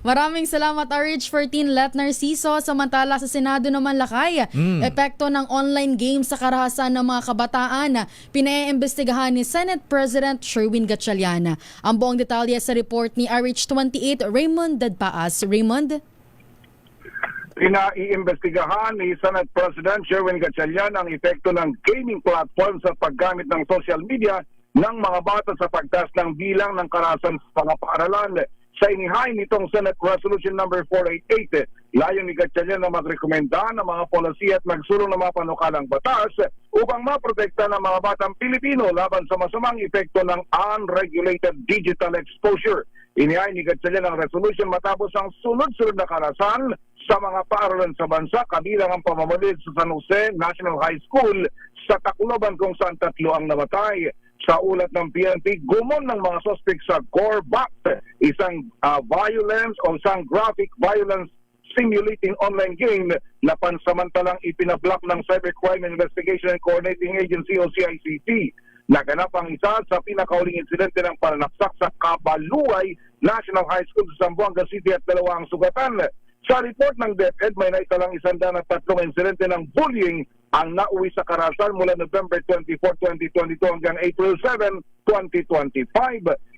Maraming salamat RH14 Let Narciso. Samantala sa Senado naman lakay, epekto ng online games sa karahasan ng mga kabataan pinaiimbestigahan ni Senate President Sherwin Gatchalian. Ang buong detalye sa report ni RH28 Raymond Dadpaas. Raymond? Pinaiimbestigahan ni Senate President Sherwin Gatchalian ang epekto ng gaming platform sa paggamit ng social media ng mga bata sa pagtaas ng bilang ng karahasan sa mga paaralan. Sa inihain nitong Senate Resolution number 488, layon ni Gatchalian na magrekomenda ng mga polisiya at magsulong ng mga panukalang batas upang maprotekta ng mga batang Pilipino laban sa masamang epekto ng unregulated digital exposure. Inihain ni Gatchalian ang resolution matapos ang sunod-sunod na karahasan sa mga paaralan sa bansa, kabilang ang pamamalid sa San Jose National High School sa Tacloban kung saan 3 ang namatay. Sa ulat ng PNP, gumon ng mga suspect sa Gorbat, isang isang graphic violence simulating online game na pansamantalang ipinablock ng Cybercrime Investigation and Coordinating Agency o CICT. Naganap ang isa sa pinakauling insidente ng pananaksak sa Cabaluay National High School sa Zamboanga City at 2 ang sugatan. Sa report ng DepEd, may naitalang 103 insidente ng bullying ang nauwi sa karahasan mula November 24, 2022 hanggang April 7, 2025.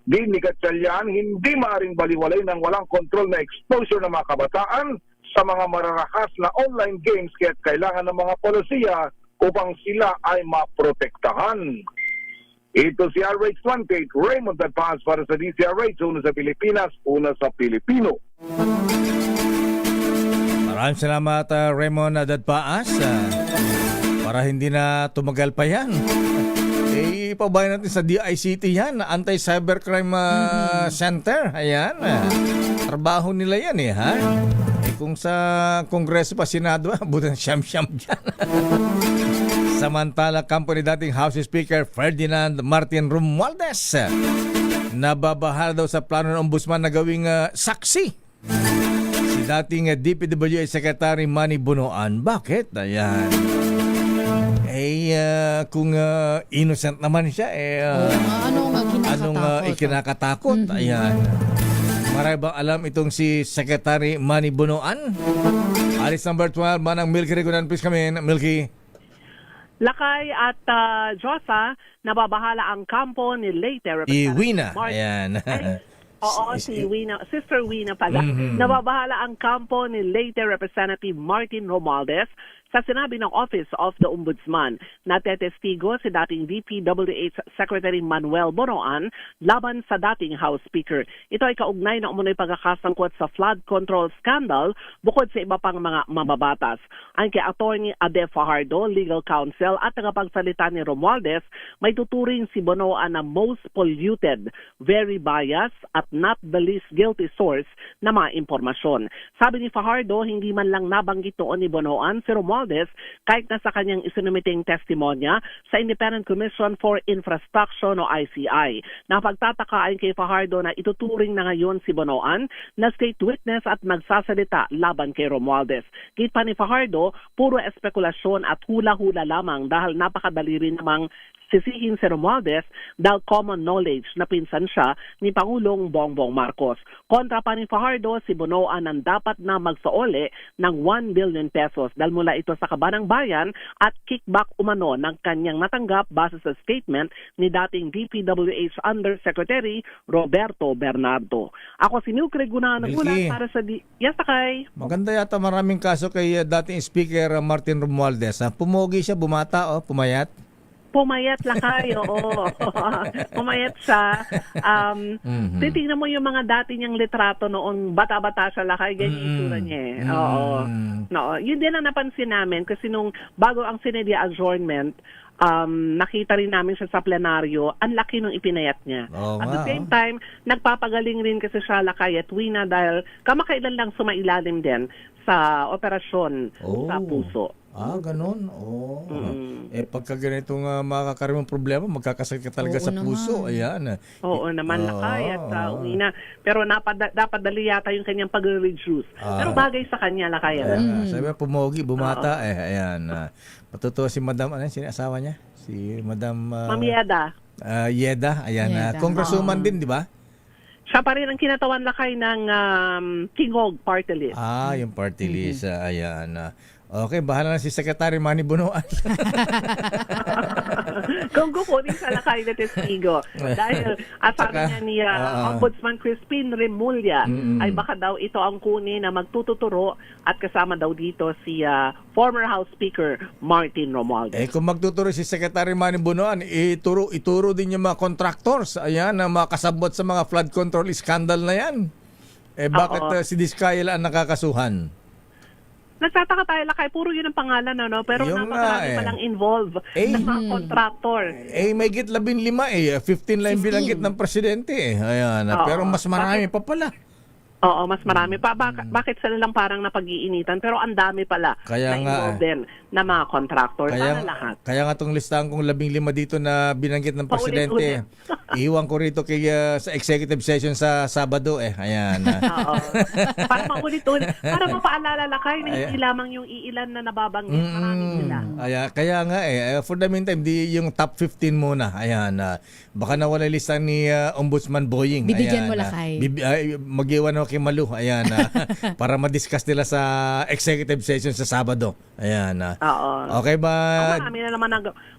Din ni Gatchalian, hindi maaaring baliwalay ng walang kontrol na exposure ng mga kabataan sa mga mararahas na online games kaya't kailangan ng mga polisiya upang sila ay maprotektahan. Ito si RH28, Raymond Dadpaas para sa DCRH, una sa Pilipinas, una sa Pilipino. Maraming salamat, Raymond Dadpaas. Para hindi na tumagal pa yan. Ipabayan natin sa DICT yan, Anti-Cybercrime Center. Ayan. Trabaho nila yan ha. Kung sa Kongreso pa, Senado, butan siyam-siyam dyan. Samantala, kampo ni dating House Speaker Ferdinand Martin Romualdez nababahala daw sa plano ng ombudsman na gawing saksi si dating DPWH Secretary Manny Bonoan. Bakit? Ayan. Kung innocent naman siya, anong ikinakatakot? Ayan. Marami bang alam itong si Secretary Manny Bonoan? Alis number 12, Manang Milky Rigunan, please come in. Milky. Lakay at Josa, nababahala ang kampo ni late Representative Iwina. Ayan. Oo, si Wina, Sister Wina pala. Nababahala ang kampo ni late Representative Martin Romualdez sa sinabi ng Office of the Ombudsman. Natetestigo si dating DPWH Secretary Manuel Bonoan laban sa dating House Speaker. Ito ay kaugnay na umunoy pagkakasangkot sa flood control scandal bukod sa iba pang mga mababatas. Ang kay Attorney Ade Fajardo, Legal Counsel at tagapagsalita ni Romualdez, may tuturing si Bonoan na most polluted, very biased at not the least guilty source na mga impormasyon. Sabi ni Fajardo, hindi man lang nabanggit noon ni Bonoan si Romualdez kahit na sa kanyang isinumiting testimonya sa Independent Commission for Infrastructure o ICI. Napagtataka ayon kay Fajardo na ituturing na ngayon si Bonoan na state witness at magsasalita laban kay Romualdez. Git pa ni Fajardo, puro espekulasyon at hula-hula lamang dahil napakadali rin namang sisihin si Romualdez dahil common knowledge na pinsan siya ni Pangulong Bongbong Marcos. Kontra pa ni Fajardo, si Bonoan ang dapat na magsaole ng 1 billion pesos dahil mula ito sa kabanang bayan at kickback umano ng kanyang natanggap base sa statement ni dating DPWH Undersecretary Roberto Bernardo. Ako si Milk Reguna Milky. para sa Yes, Sakay. Maganda yata maraming kaso kay dating Speaker Martin Romualdez. Pumogi siya, bumata, pumayat. Pumayat lakay, oo. Pumayat siya. Titingnan mo yung mga dati niyang litrato noong bata-bata siya lakay, ganyan yung itsura niya eh. Oo. No, yun din ang napansin namin kasi nung bago ang Sinedia adjournment, nakita rin namin siya sa plenaryo, ang laki nung ipinayat niya. At the same time, nagpapagaling rin kasi siya lakay at Wina dahil kamakailan lang sumailalim din sa operasyon sa puso. Ganun. Pagka ganitong makakaroon ng problema, magkakasakit ka talaga sa puso. Ayan. Oo naman, lakay at Wina. Pero dapat dali yata yung kanyang pag-reduce. Pero bagay sa kanya, lakay. Sabi mo, pumogi, bumata. Ayan. Matutuwa si Madam, sino asawa niya? Si Madam... Ma'am Yeda. Yeda. Ayan. Congresswoman din, di ba? Siya pa rin ang kinatawan lakay ng Tingog Party List. Yung party list. Ayan. Okay, bahala na si Secretary Manny Bonoan. Kung kukunin sa lakay na testigo. Dahil sabi niya ni Ombudsman Crispin Remulla ay baka daw ito ang kunin na magtututuro at kasama daw dito si former House Speaker Martin Romualdez. Kung magtuturo si Secretary Manny Bonoan, ituro din yung mga contractors. Ayan, na makasabot sa mga flood control scandal na yan. Bakit si Diskaya ang nakakasuhan? Nagtataka tayo lakay, puro yun ang pangalan, pero napakarami palang involved na mga contractor. May git 15 15 lang binanggit ng presidente Ayan, pero mas marami pa pala. Oo, mas marami pa. Bakit sila lang parang napag-iinitan? Pero ang dami pala na involved din na mga contractor. Sana lahat. Kaya nga itong listahan kong 15 dito na binanggit ng presidente, iiwan ko rito sa executive session sa Sabado. Ayan. Oo. Para maulit-ulit. Para mapaalala lakay na hindi lamang yung iilan na nababanggit. Marami sila. Kaya nga for the meantime, yung top 15 muna. Ayan. Baka nawala lista ni Ombudsman Boying. Bibigyan mo lakay. Mag-iwan ako kay Malu. Ayan. Para ma-discuss nila sa executive session sa Sabado. Ayan. Okay ba?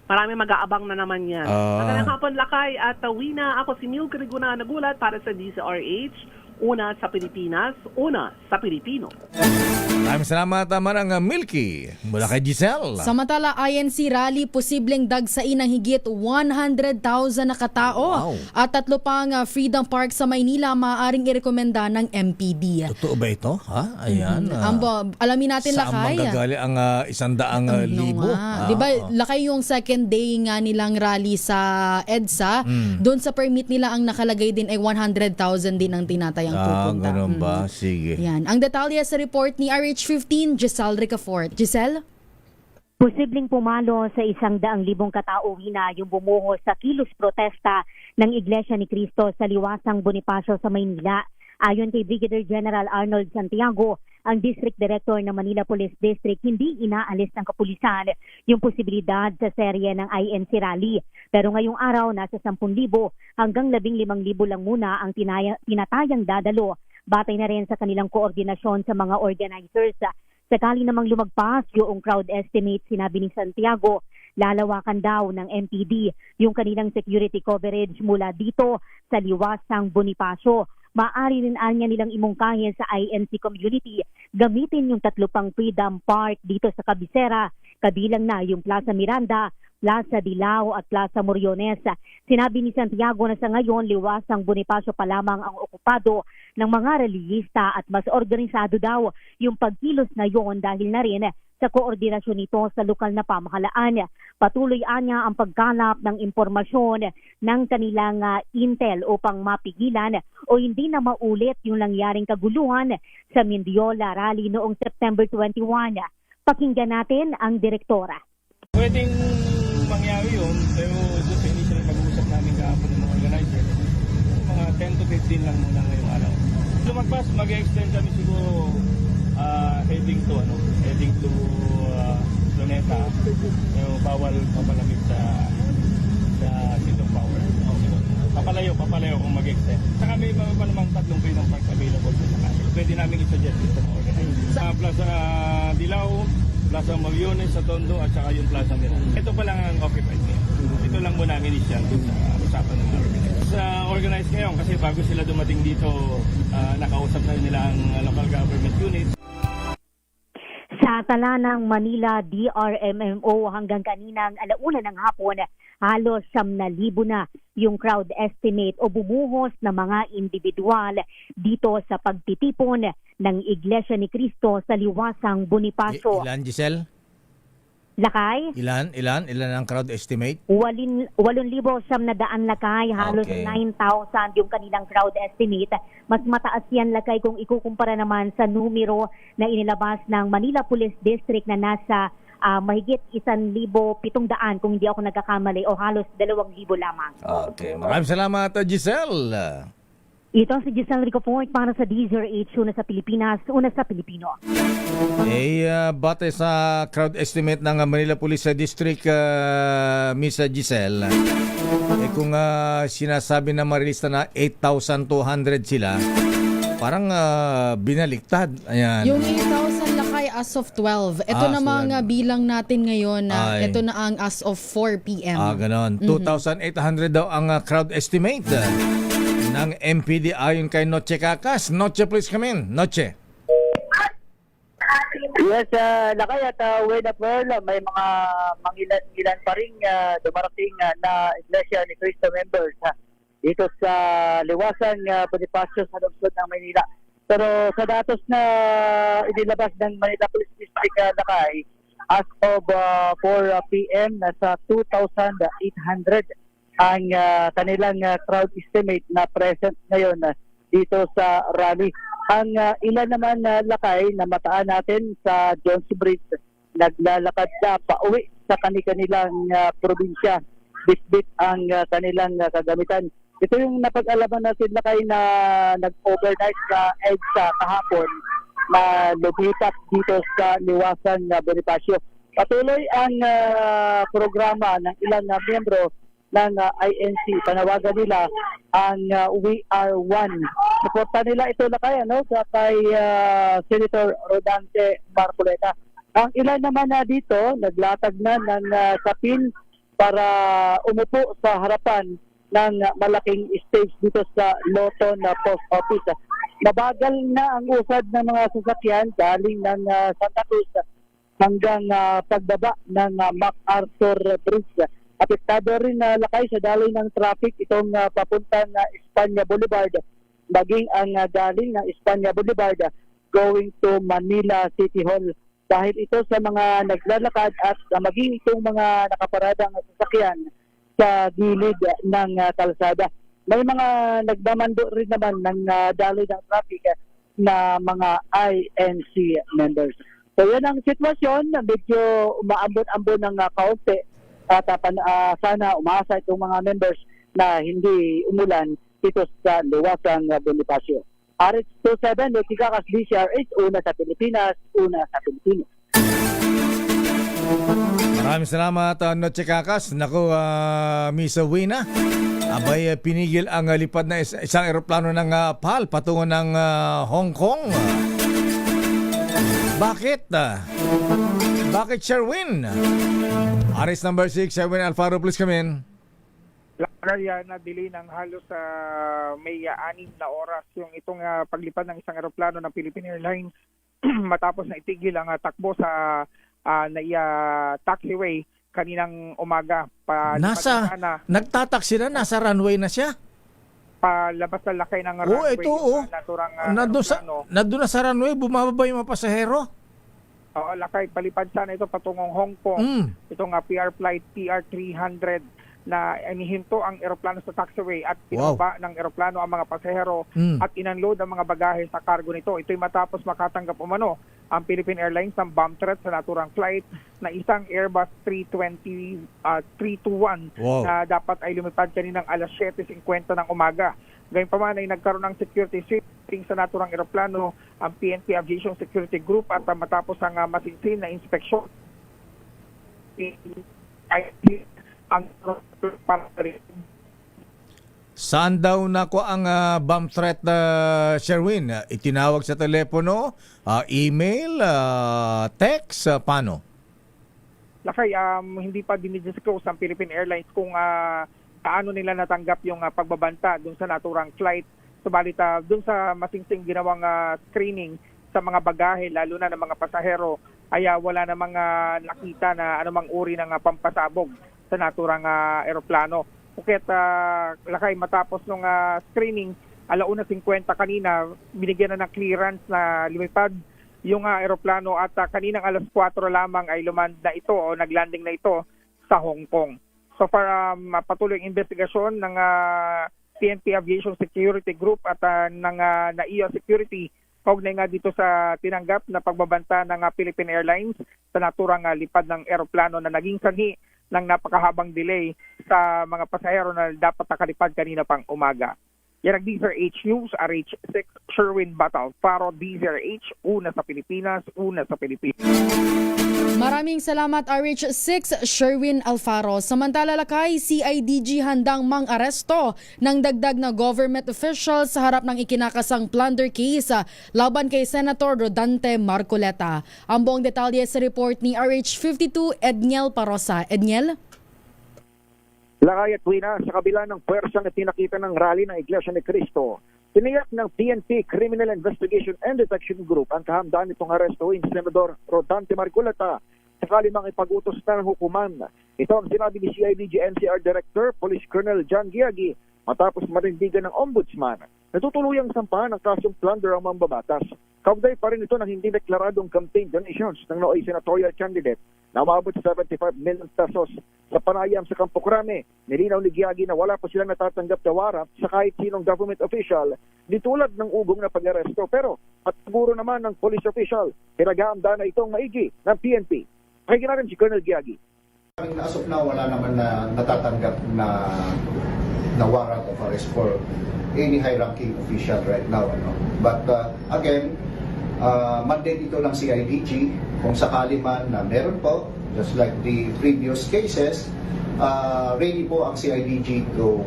Marami mag-aabang na naman yan. Magandang hapon lakay at Wina. Ako si Milk Reguna nagulat para sa DZRH. Una sa Pilipinas, una sa Pilipino. Maraming salamat naman ang Milky mula kay Giselle. Samantala, INC rally posibleng dagsain ng higit 100,000 na katao. At 3 pang Freedom Park sa Maynila maaaring irekomenda ng MPD. Totoo ba ito? Ayan. Alamin natin lakay. Saan magagali ang 100,000? Diba lakay yung second day nga nilang rally sa EDSA. Doon sa permit nila ang nakalagay din ay 100,000 din ang tinatayang pupunta. Ganun ba? Sige. Yan. Ang detalye sa report ni RH15, Giselle Ricafort. Giselle? Posibleng pumalo sa 100,000 katao Wina yung bumuho sa kilos protesta ng Iglesia ni Cristo sa Liwasang Bonifacio sa Maynila. Ayon kay Brigadier General Arnold Santiago, ang District Director ng Manila Police District, hindi inaalis ng kapulisan yung posibilidad sa serye ng INC rally. Pero ngayong araw, nasa 10,000 hanggang 15,000 lang muna ang tinatayang dadalo. Batay na rin sa kanilang koordinasyon sa mga organizers. Sakali namang lumagpas yung crowd estimate, sinabi ni Santiago, lalawakan daw ng MPD yung kanilang security coverage mula dito sa Liwasang Bonifacio. Maaari rin nilang imungkahin sa INC community gamitin yung 3 pang Freedom Park dito sa kabisera, kabilang na yung Plaza Miranda, Plaza Dilao at Plaza Moriones. Sinabi ni Santiago na sa ngayon, Liwasang Bonifacio pa lamang ang okupado ng mga reliyista at mas organisado daw yung pagkilos ngayon dahil na rin sa koordinasyon nito sa lokal na pamahalaan. Patuloy niya ang pagkalap ng impormasyon ng kanilang intel upang mapigilan o hindi na maulit yung nangyaring kaguluhan sa Mendiola Rally noong September 21. Pakinggan natin ang direktora. Pwedeng mangyari yun, pero doon sa initial pag-uusap namin kahapon ng mga organizer, mga 10 to 15 lang muna ngayong araw. Lumagpas, mag-extend kami siguro heading to Luneta. Pero bawal papalamig sa sa seat of power. Papalayo kung mag-extend. Saka may mga pa namang tatlong freedom parks available sa sakali. Pwede namin i-suggest ito na organize. Sa Plaza Dilao, Plaza Moriones sa Tondo at saka yung Plaza Miran. Ito pa lang ang occupied ngayon. Ito lang muna ang initial sa usapan ng organize. Sa organize ngayon kasi bago sila dumating dito, nakausap na nila ang local government units. Sa tala ng Manila DRMMO hanggang kaninang alauna ng hapon, halos 9,000 na yung crowd estimate o bumuhos na mga individual dito sa pagtitipon ng Iglesia ni Cristo sa Liwasang Bonifacio. Ilan, Giselle? Lakay? Ilan ang crowd estimate? 8,700 lakay, halos Okay. 9,000 yung kanilang crowd estimate. Mas mataas yan lakay kung ikukumpara naman sa numero na inilabas ng Manila Police District na nasa mahigit 1,700 kung hindi ako nagkakamali o halos 2,000 lamang. Okay, maraming salamat, Giselle. Ito si Giselle Ricofort para sa DZRH, una sa Pilipinas, una sa Pilipino. Batay sa crowd estimate ng Manila Police District, Miss Giselle, kung sinasabi na marilista na 8,200 sila, parang binaliktad. Ayan. Yung 8,000 lakay as of 12. Ito namang bilang natin ngayon na ito na ang as of 4 p.m. Ganon. 2,800 daw ang crowd estimate ng MPD ayon kay Noche Kakas. Noche, please come in. Noche. Yes, lakay at Wena Pearl, may mga mangilan pa rin dumarating na Iglesia ni Cristo members dito sa Liwasang Bonifacio sa lungsod ng Maynila. Pero sa datos na inilabas ng Manila Police District lakay, as of 4 p.m. nasa 2,800 ang kanilang crowd estimate na present ngayon dito sa rally. Ang ilan naman lakay na mataan natin sa Jones Bridge, naglalakad na pauwi sa kanilang probinsya. Bitbit ang kanilang kagamitan. Ito yung napag-alaman natin lakay na nag-overnight sa EDSA kahapon na lumipat dito sa Liwasang Bonifacio. Patuloy ang programa ng ilang miyembro ng INC. Panawagan nila ang We Are One. Suporta nila ito na kaya sa kay Senator Rodante Marcoleta. Ang ilan naman dito naglatag na ng sapin para umupo sa harapan ng malaking stage dito sa Loton Post Office. Mabagal na ang usad ng mga sasakyan galing ng Santa Cruz hanggang pagbaba ng MacArthur Bridge. Apektado rin lakay sa daloy ng traffic itong papuntang Espanya Boulevard, maging ang galing ng Espanya Boulevard going to Manila City Hall. Dahil ito sa mga naglalakad at maging itong mga nakaparadang sasakyan sa gilid ng kalsada. May mga nagmamando rin naman ng daloy ng traffic na mga INC members. So yan ang sitwasyon, medyo umaambon-ambon ng kaunti. At sana umasa itong mga members na hindi umulan dito sa Liwasang Bonifacio. RH27, Noche Kakas, DZRH, una sa Pilipinas, una sa Pilipino. Maraming salamat, Noche Kakas. Naku, Miss Wina, abay pinigil ang lipad na isang eroplano ng PAL patungo ng Hong Kong. Bakit? Bakit, Sherwin? Aris number 6, Sherwin Alfaro, please come in. Kaya na-delay ng halos may 6 na oras yung itong paglipad ng isang eroplano ng Philippine Airlines matapos na itigil ang takbo sa taxiway kaninang umaga. Nagtataksi na, nasa runway na siya? Palabas na lakay ng runway. Naturang nandun na sa runway, bumababa yung mga pasahero? Lakay, palipad sana ito patungong Hong Kong. Itong PR flight PR300 na inihinto ang eroplano sa taxiway at pinaba ng eroplano ang mga pasahero at inunload ang mga bagahe sa cargo nito. Ito'y matapos makatanggap umano ang Philippine Airlines ng bomb threat sa naturang flight na isang Airbus 321 na dapat ay lumipad kaninang alas 7:50 ng umaga. Gayunpaman ay nagkaroon ng security sweeping sa naturang eroplano ang PNP Aviation Security Group at matapos ang masinsin na inspeksyon ang para Saan daw nako ang bomb threat, Sherwin? Itinawag sa telepono, email, text, paano? Lakay, hindi pa dinidisclose ang Philippine Airlines kung paano nila natanggap yung pagbabanta dun sa naturang flight. Subalit dun sa masingsing ginawang screening sa mga bagahe, lalo na ng mga pasahero, ay wala namang nakita na anumang uri ng pampasabog sa naturang eroplano. Kaya Lakay, matapos nung screening, 1:50 kanina, binigyan na ng clearance na lumipad yung eroplano at kaninang 4:00 lamang ay lumand na ito o naglanding na ito sa Hong Kong. So far, patuloy ang investigasyon ng PNP Aviation Security Group at ng NAIA Security kaugnay nga dito sa tinanggap na pagbabanta ng Philippine Airlines sa naturang lipad ng eroplano na naging sanhi ng napakahabang delay sa mga pasahero na dapat nakalipad kanina pang umaga. Yan ang DZRH News, RH6, Sherwin Batal, Faro, DZRH, una sa Pilipinas, una sa Pilipinas. Maraming salamat RH6 Sherwin Alfaro. Samantala Lakay, CIDG handang mang-aresto ng dagdag na government officials sa harap ng ikinakasang plunder case laban kay Senator Rodante Marcoleta. Ang buong detalye sa report ni RH52 Edniel Parosa. Edniel? Lakay at Wina, sa kabila ng pwersang itinakita ng rally ng Iglesia ni Cristo, tiniyak ng PNP Criminal Investigation and Detection Group ang kahamdaan nitong arestuhin si Senador Rodante Marcoleta sakali mang ipag-utos na ng hukuman. Ito ang sinabi ni CIDG NCR Director Police Colonel John Giagi matapos marindigan ng Ombudsman na tutuluyang sampahan ng kasong plunder ang mambabatas. Kaugnay pa rin ito ng hindi deklaradong campaign donations ng nooy senatorial candidate na umabot sa 75 million pesos sa panayam sa Campo Crame. Nilinaw ni Giagi na wala pa silang natatanggap na warrant sa kahit sinong government official di tulad ng ugong na pag-aresto. Pero at siguro naman ng police official, pinag-aamda na itong maigi ng PNP. Pakinggan natin si Colonel Giagi. As of now, wala naman na natatanggap na warrant of arrest for any high-ranking official right now. But again, mandate ito ng CIDG kung sakali man na meron po, just like the previous cases, ready po ang CIDG to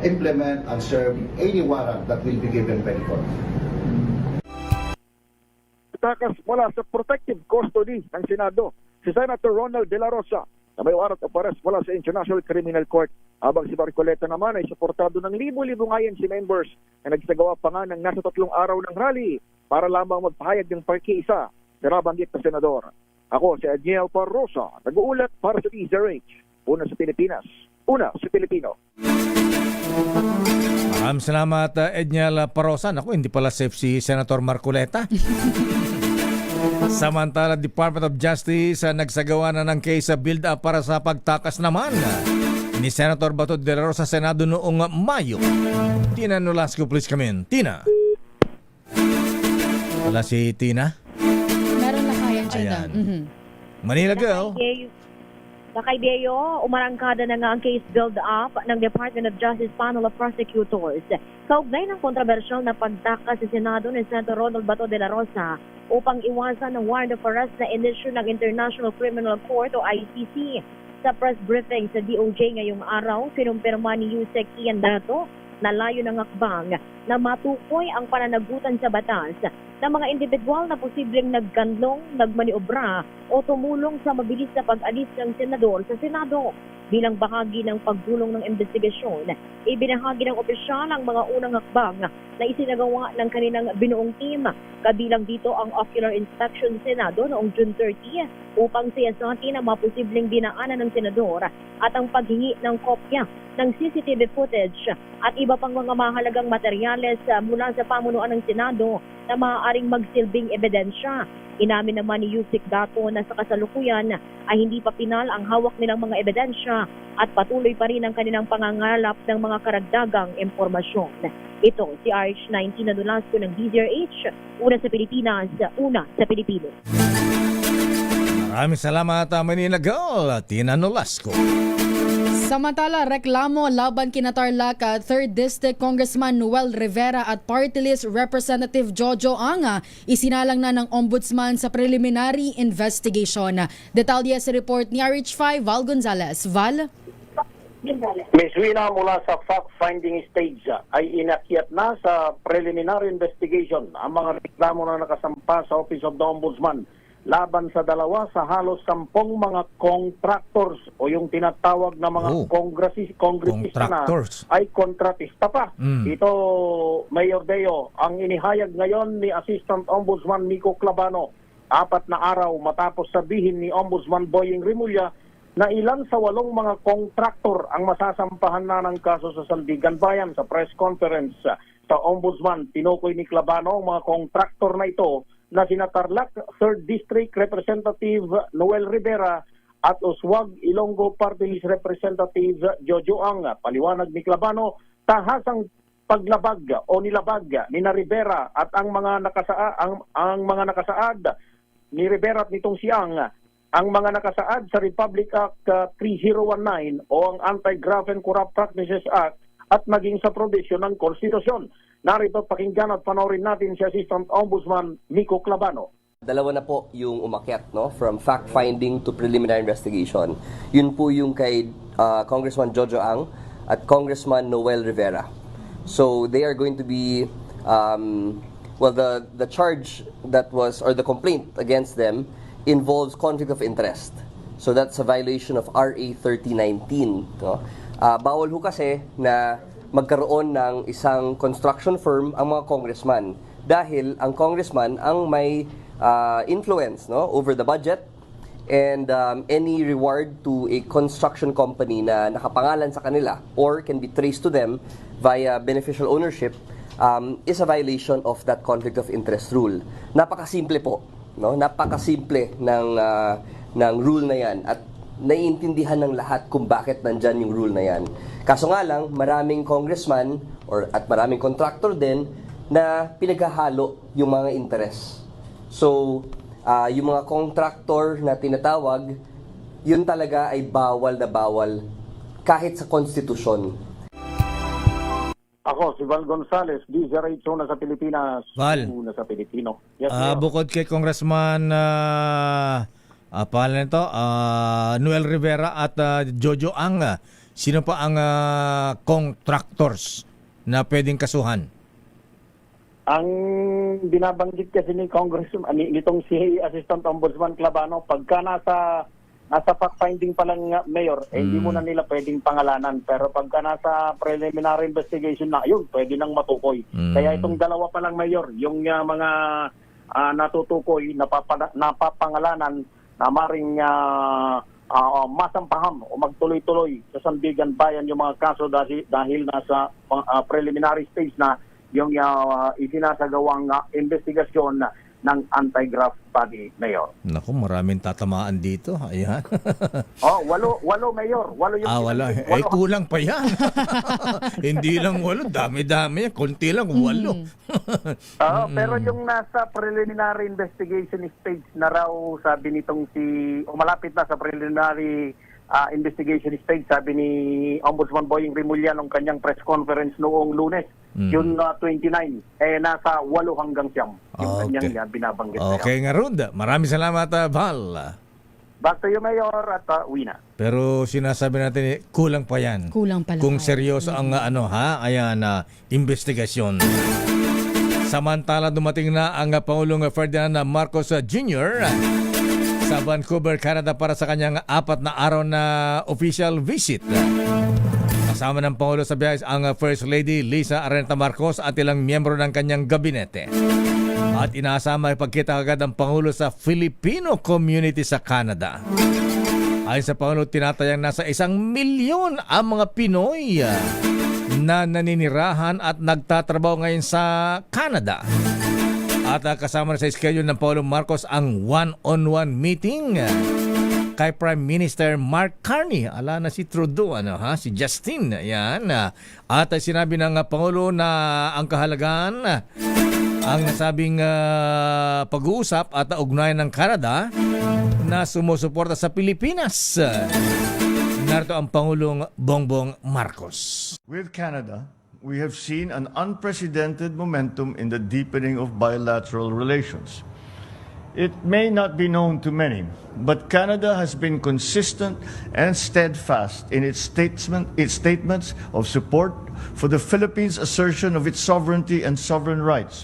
implement and serve any warrant that will be given by the court. Takas mula sa protective custody ng Senado, si Senator Ronald De La Rosa na may warrant of arrest mula sa International Criminal Court. Habang si Marcoleta naman ay suportado ng libo-libong INC members na nagsagawa pa nga ng nasa 3 araw ng rally para lamang magpahayag ng pakikiisa sa nabanggit na senador. Ako si Edniel Parrosa, nag-uulat para sa DZRH. Una sa Pilipinas, una sa Pilipino. Maraming salamat, Edniel Parosa. Naku, hindi pala safe si Senator Marcoleta. Samantala, Department of Justice nagsagawa na ng case build-up para sa pagtakas naman ni Senator Bato de la Rosa sa Senado noong Mayo. Tina Nolasco, please come in. Tina. Wala si Tina? Meron na kaya, Chida. Manila girl. Lakay Beo, umarangkada na nga ang case build-up ng Department of Justice Panel of Prosecutors. Kaugnay ng kontrobersyal na pagtakas sa Senado ni Senator Ronald Bato de la Rosa upang iwasan ng warrant of arrest na inisyu ng International Criminal Court o ICC. Sa press briefing sa DOJ ngayong araw, kinumpirma ni Yusek Ian Dato na layo ng akbang na matukoy ang pananagutan sa batas ng mga individual na posibleng nagkanlong, nagmaniobra o tumulong sa mabilis na pag-alis ng senador sa Senado. Bilang bahagi ng pagdulong ng investigasyon, ibinahagi ng opisyal ang mga unang hakbang na isinagawa ng kanilang binuong team. Kabilang dito ang ocular inspection sa Senado noong June 30 upang siyasatin ang mga posibleng dinaanan ng senador at ang paghingi ng kopya ng CCTV footage at iba pang mga mahalagang materyales mula sa pamunuan ng Senado na maaaring magsilbing ebidensya. Inamin naman ni Yusek Dato na sa kasalukuyan ay hindi pa pinal ang hawak nilang mga ebidensya at patuloy pa rin ang kanilang pangangalap ng mga karagdagang impormasyon. Ito si RH19 na Nolasco ng DZRH, una sa Pilipinas, una sa Pilipino. Maraming salamat, Manila girl, Tina Nolasco. Samantala, reklamo laban kina Tarlac 3rd District Congressman Noel Rivera at Party List Representative Jojo Anga isinalang na ng Ombudsman sa preliminary investigation. Detalye sa report ni RH5 Val Gonzalez. Val? Ms. Wina, mula sa fact-finding stage ay inakyat na sa preliminary investigation ang mga reklamo na nakasampa sa Office of the Ombudsman laban sa dalawa sa halos 10 mga contractors o yung tinatawag na mga kongresista na ay kontratista pa. Ito, Mayor Deo, ang inihayag ngayon ni Assistant Ombudsman Nico Clavano 4 na araw matapos sabihin ni Ombudsman Boying Rimulya na ilan sa 8 mga kontraktor ang masasampahan na ng kaso sa Sandigan Bayan. Sa press conference sa Ombudsman, tinukoy ni Clavano ang mga kontraktor na ito na sina Tarlac 3rd District Representative Noel Rivera at Uswag Ilonggo Party List Representative Jojo Ang. Paliwanag ni Clavano, tahasang paglabag o nilabag ni na Rivera at ang mga nakasaad ni Rivera at nitong si ang mga nakasaad sa Republic Act 3019 o ang Anti-Graft and Corrupt Practices Act at maging sa provision ng konstitusyon. Narito pakinggan at panoorin natin si Assistant Ombudsman Nico Clavano. Dalawa na po yung umakyat, no? From fact-finding to preliminary investigation. Yun po yung kay Congressman Jojo Ang at Congressman Noel Rivera. So they are going to be, the charge that was, or the complaint against them involves conflict of interest. So that's a violation of RA 3019. No? Bawal ho kasi na magkaroon ng isang construction firm ang mga congressman dahil ang congressman ang may influence, no, over the budget, and any reward to a construction company na nakapangalan sa kanila or can be traced to them via beneficial ownership is a violation of that conflict of interest rule. Napakasimple po. No, napakasimple ng rule na yan at naiintindihan ng lahat kung bakit nandyan yung rule na yan. Kaso nga lang, maraming congressman at maraming contractor din na pinaghahalo yung mga interest. So, yung mga contractor na tinatawag, yun talaga ay bawal na bawal kahit sa konstitusyon. Ako, si Val Gonzalez, DZRH na sa Pilipinas, Val, una sa Pilipino. Yes, bukod kay Congressman pangalan nito, Noel Rivera at Jojo Ang, sino pa ang contractors na pwedeng kasuhan? Ang binabanggit kasi ni Congressman, nitong si Assistant Ombudsman Clavano, pagka nasa fact-finding pa lang, Mayor, hindi mo na nila pwedeng pangalanan. Pero pagka nasa preliminary investigation na, yun, pwede nang matukoy. Kaya itong dalawa pa lang, Mayor, yung mga natutukoy, napapangalanan, na maring masampaham o magtuloy-tuloy sa Sandigan Bayan yung mga kaso dahil nasa preliminary stage na yung isinasagawang investigasyon ng anti-graft body, Mayor. Naku, maraming tatamaan dito. Ayan. Walo, Mayor. Walo yung wala. Kulang pa yan. Hindi lang 8. Dami-dami. Konti lang, 8. Pero yung nasa preliminary investigation stage na raw, sabi nitong malapit na sa preliminary investigation stage, sabi ni Ombudsman Boying Rimulya nung kanyang press conference noong Lunes, June 29, nasa 8 hanggang 9 yung kanyang binabanggit. Okay nga, Runda. Maraming salamat, Val. Back to you, Mayor, at Wina. Pero sinasabi natin, kulang pa yan. Kulang pala. Kung seryoso ang investigasyon. Samantala, dumating na ang Pangulong Ferdinand Marcos Jr. sa Vancouver, Canada para sa kanyang 4 na araw na official visit. Kasama ng Pangulo sa biyahe ang First Lady Lisa Araneta Marcos at ilang miyembro ng kanyang gabinete. At inaasama ipagkita agad ang Pangulo sa Filipino community sa Canada. Ayon sa Pangulo, tinatayang nasa 1 milyon ang mga Pinoy na naninirahan at nagtatrabaho ngayon sa Canada. At kasama na sa schedule ng Pangulong Marcos ang one-on-one meeting kay Prime Minister Mark Carney. Ala na si Trudeau, si Justin. Yan. At sinabi ng Pangulo na ang kahalagaan ang nasabing pag-uusap at ugnayan ng Canada na sumusuporta sa Pilipinas Narito ang Pangulong Bongbong Marcos. With Canada, we have seen an unprecedented momentum in the deepening of bilateral relations. It may not be known to many, but Canada has been consistent and steadfast in its statements of support for the Philippines' assertion of its sovereignty and sovereign rights,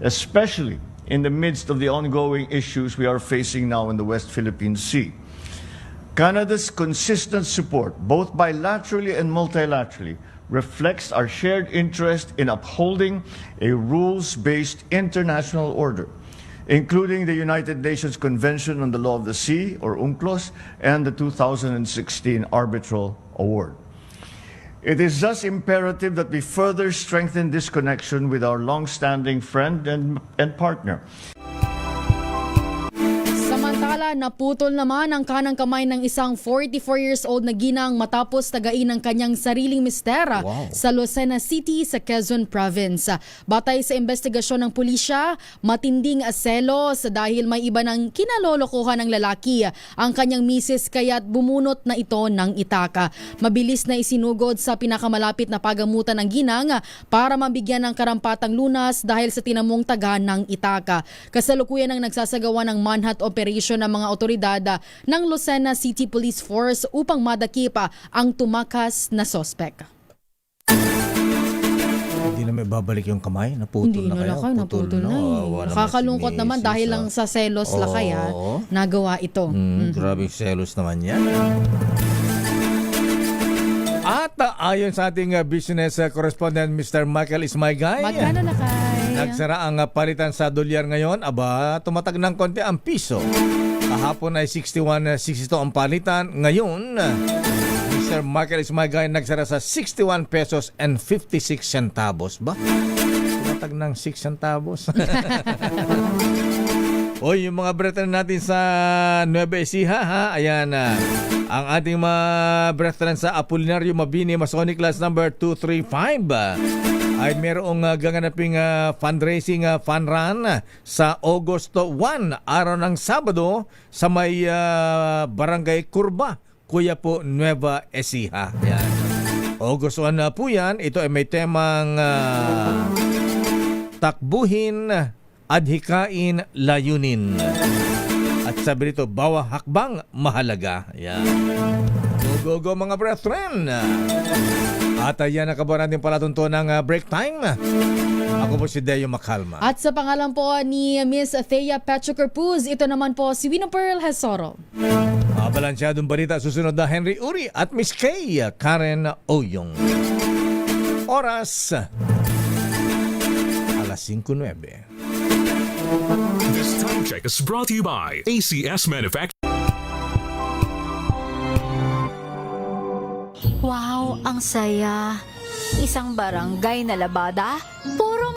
especially in the midst of the ongoing issues we are facing now in the West Philippine Sea. Canada's consistent support, both bilaterally and multilaterally, reflects our shared interest in upholding a rules-based international order, including the United Nations Convention on the Law of the Sea, or UNCLOS, and the 2016 Arbitral Award. It is thus imperative that we further strengthen this connection with our long-standing friend and partner. Samantala, naputol naman ang kanang kamay ng isang 44 years old na ginang matapos tagain ang kanyang sariling mister sa Lucena City sa Quezon Province. Batay sa investigasyon ng pulisya, matinding selos dahil may iba ng kinalolokohan ng lalaki ang kanyang misis kaya't bumunot na ito ng itaka. Mabilis na isinugod sa pinakamalapit na pagamutan ng ginang para mabigyan ng karampatang lunas dahil sa tinamong taga ng itaka. Kasalukuyan ang nagsasagawa ng manhunt operation ng mga otoridad ng Lucena City Police Force upang madakip ang tumakas na sospek. Hindi na may babalik yung kamay? Naputol na kaya? Naputol na Nakakalungkot naman dahil lang sa selos lakay nagawa ito. Grabe selos naman yan. At ayon sa ating business correspondent Mr. Michael Ismaygay, magkano na kay? Nagsara ang palitan sa dolyar ngayon. Aba, tumatag ng konti ang piso. Kahapon ay 61.62 ang palitan. Ngayon, Mr. Michael Ismaygay nagsara sa 61 pesos and 56 centavos. Ba? Tumatag ng 6 centavos. Oy, yung mga brethren natin sa Nueva Ecija, ayan ang ating mga brethren sa Apolinario Mabini Masonic Class number 235 ay merong gaganaping fundraising fun run sa Agosto 1, araw ng Sabado sa may Barangay Curva, Quiapo, Nueva Ecija. Ayan. Agosto 1 po yan. Ito ay may temang takbuhin, adhikain, layunin. At sabi nito, bawah hakbang mahalaga. Yan. Go, go, go mga brethren. At yan nakabuhan natin palatunto ng break time. Ako po si Deo Macalma. At sa pangalan po ni Miss Thea Petrocarpuz, ito naman po si Wino Pearl Hesoro. Balansyadong balita, susunod na Henry Uri at Miss Kay Karen Oyong. Oras, alas 5:09. This time check is brought to you by ACS Manufacturing. Wow, ang saya. Isang barangay na labada, puro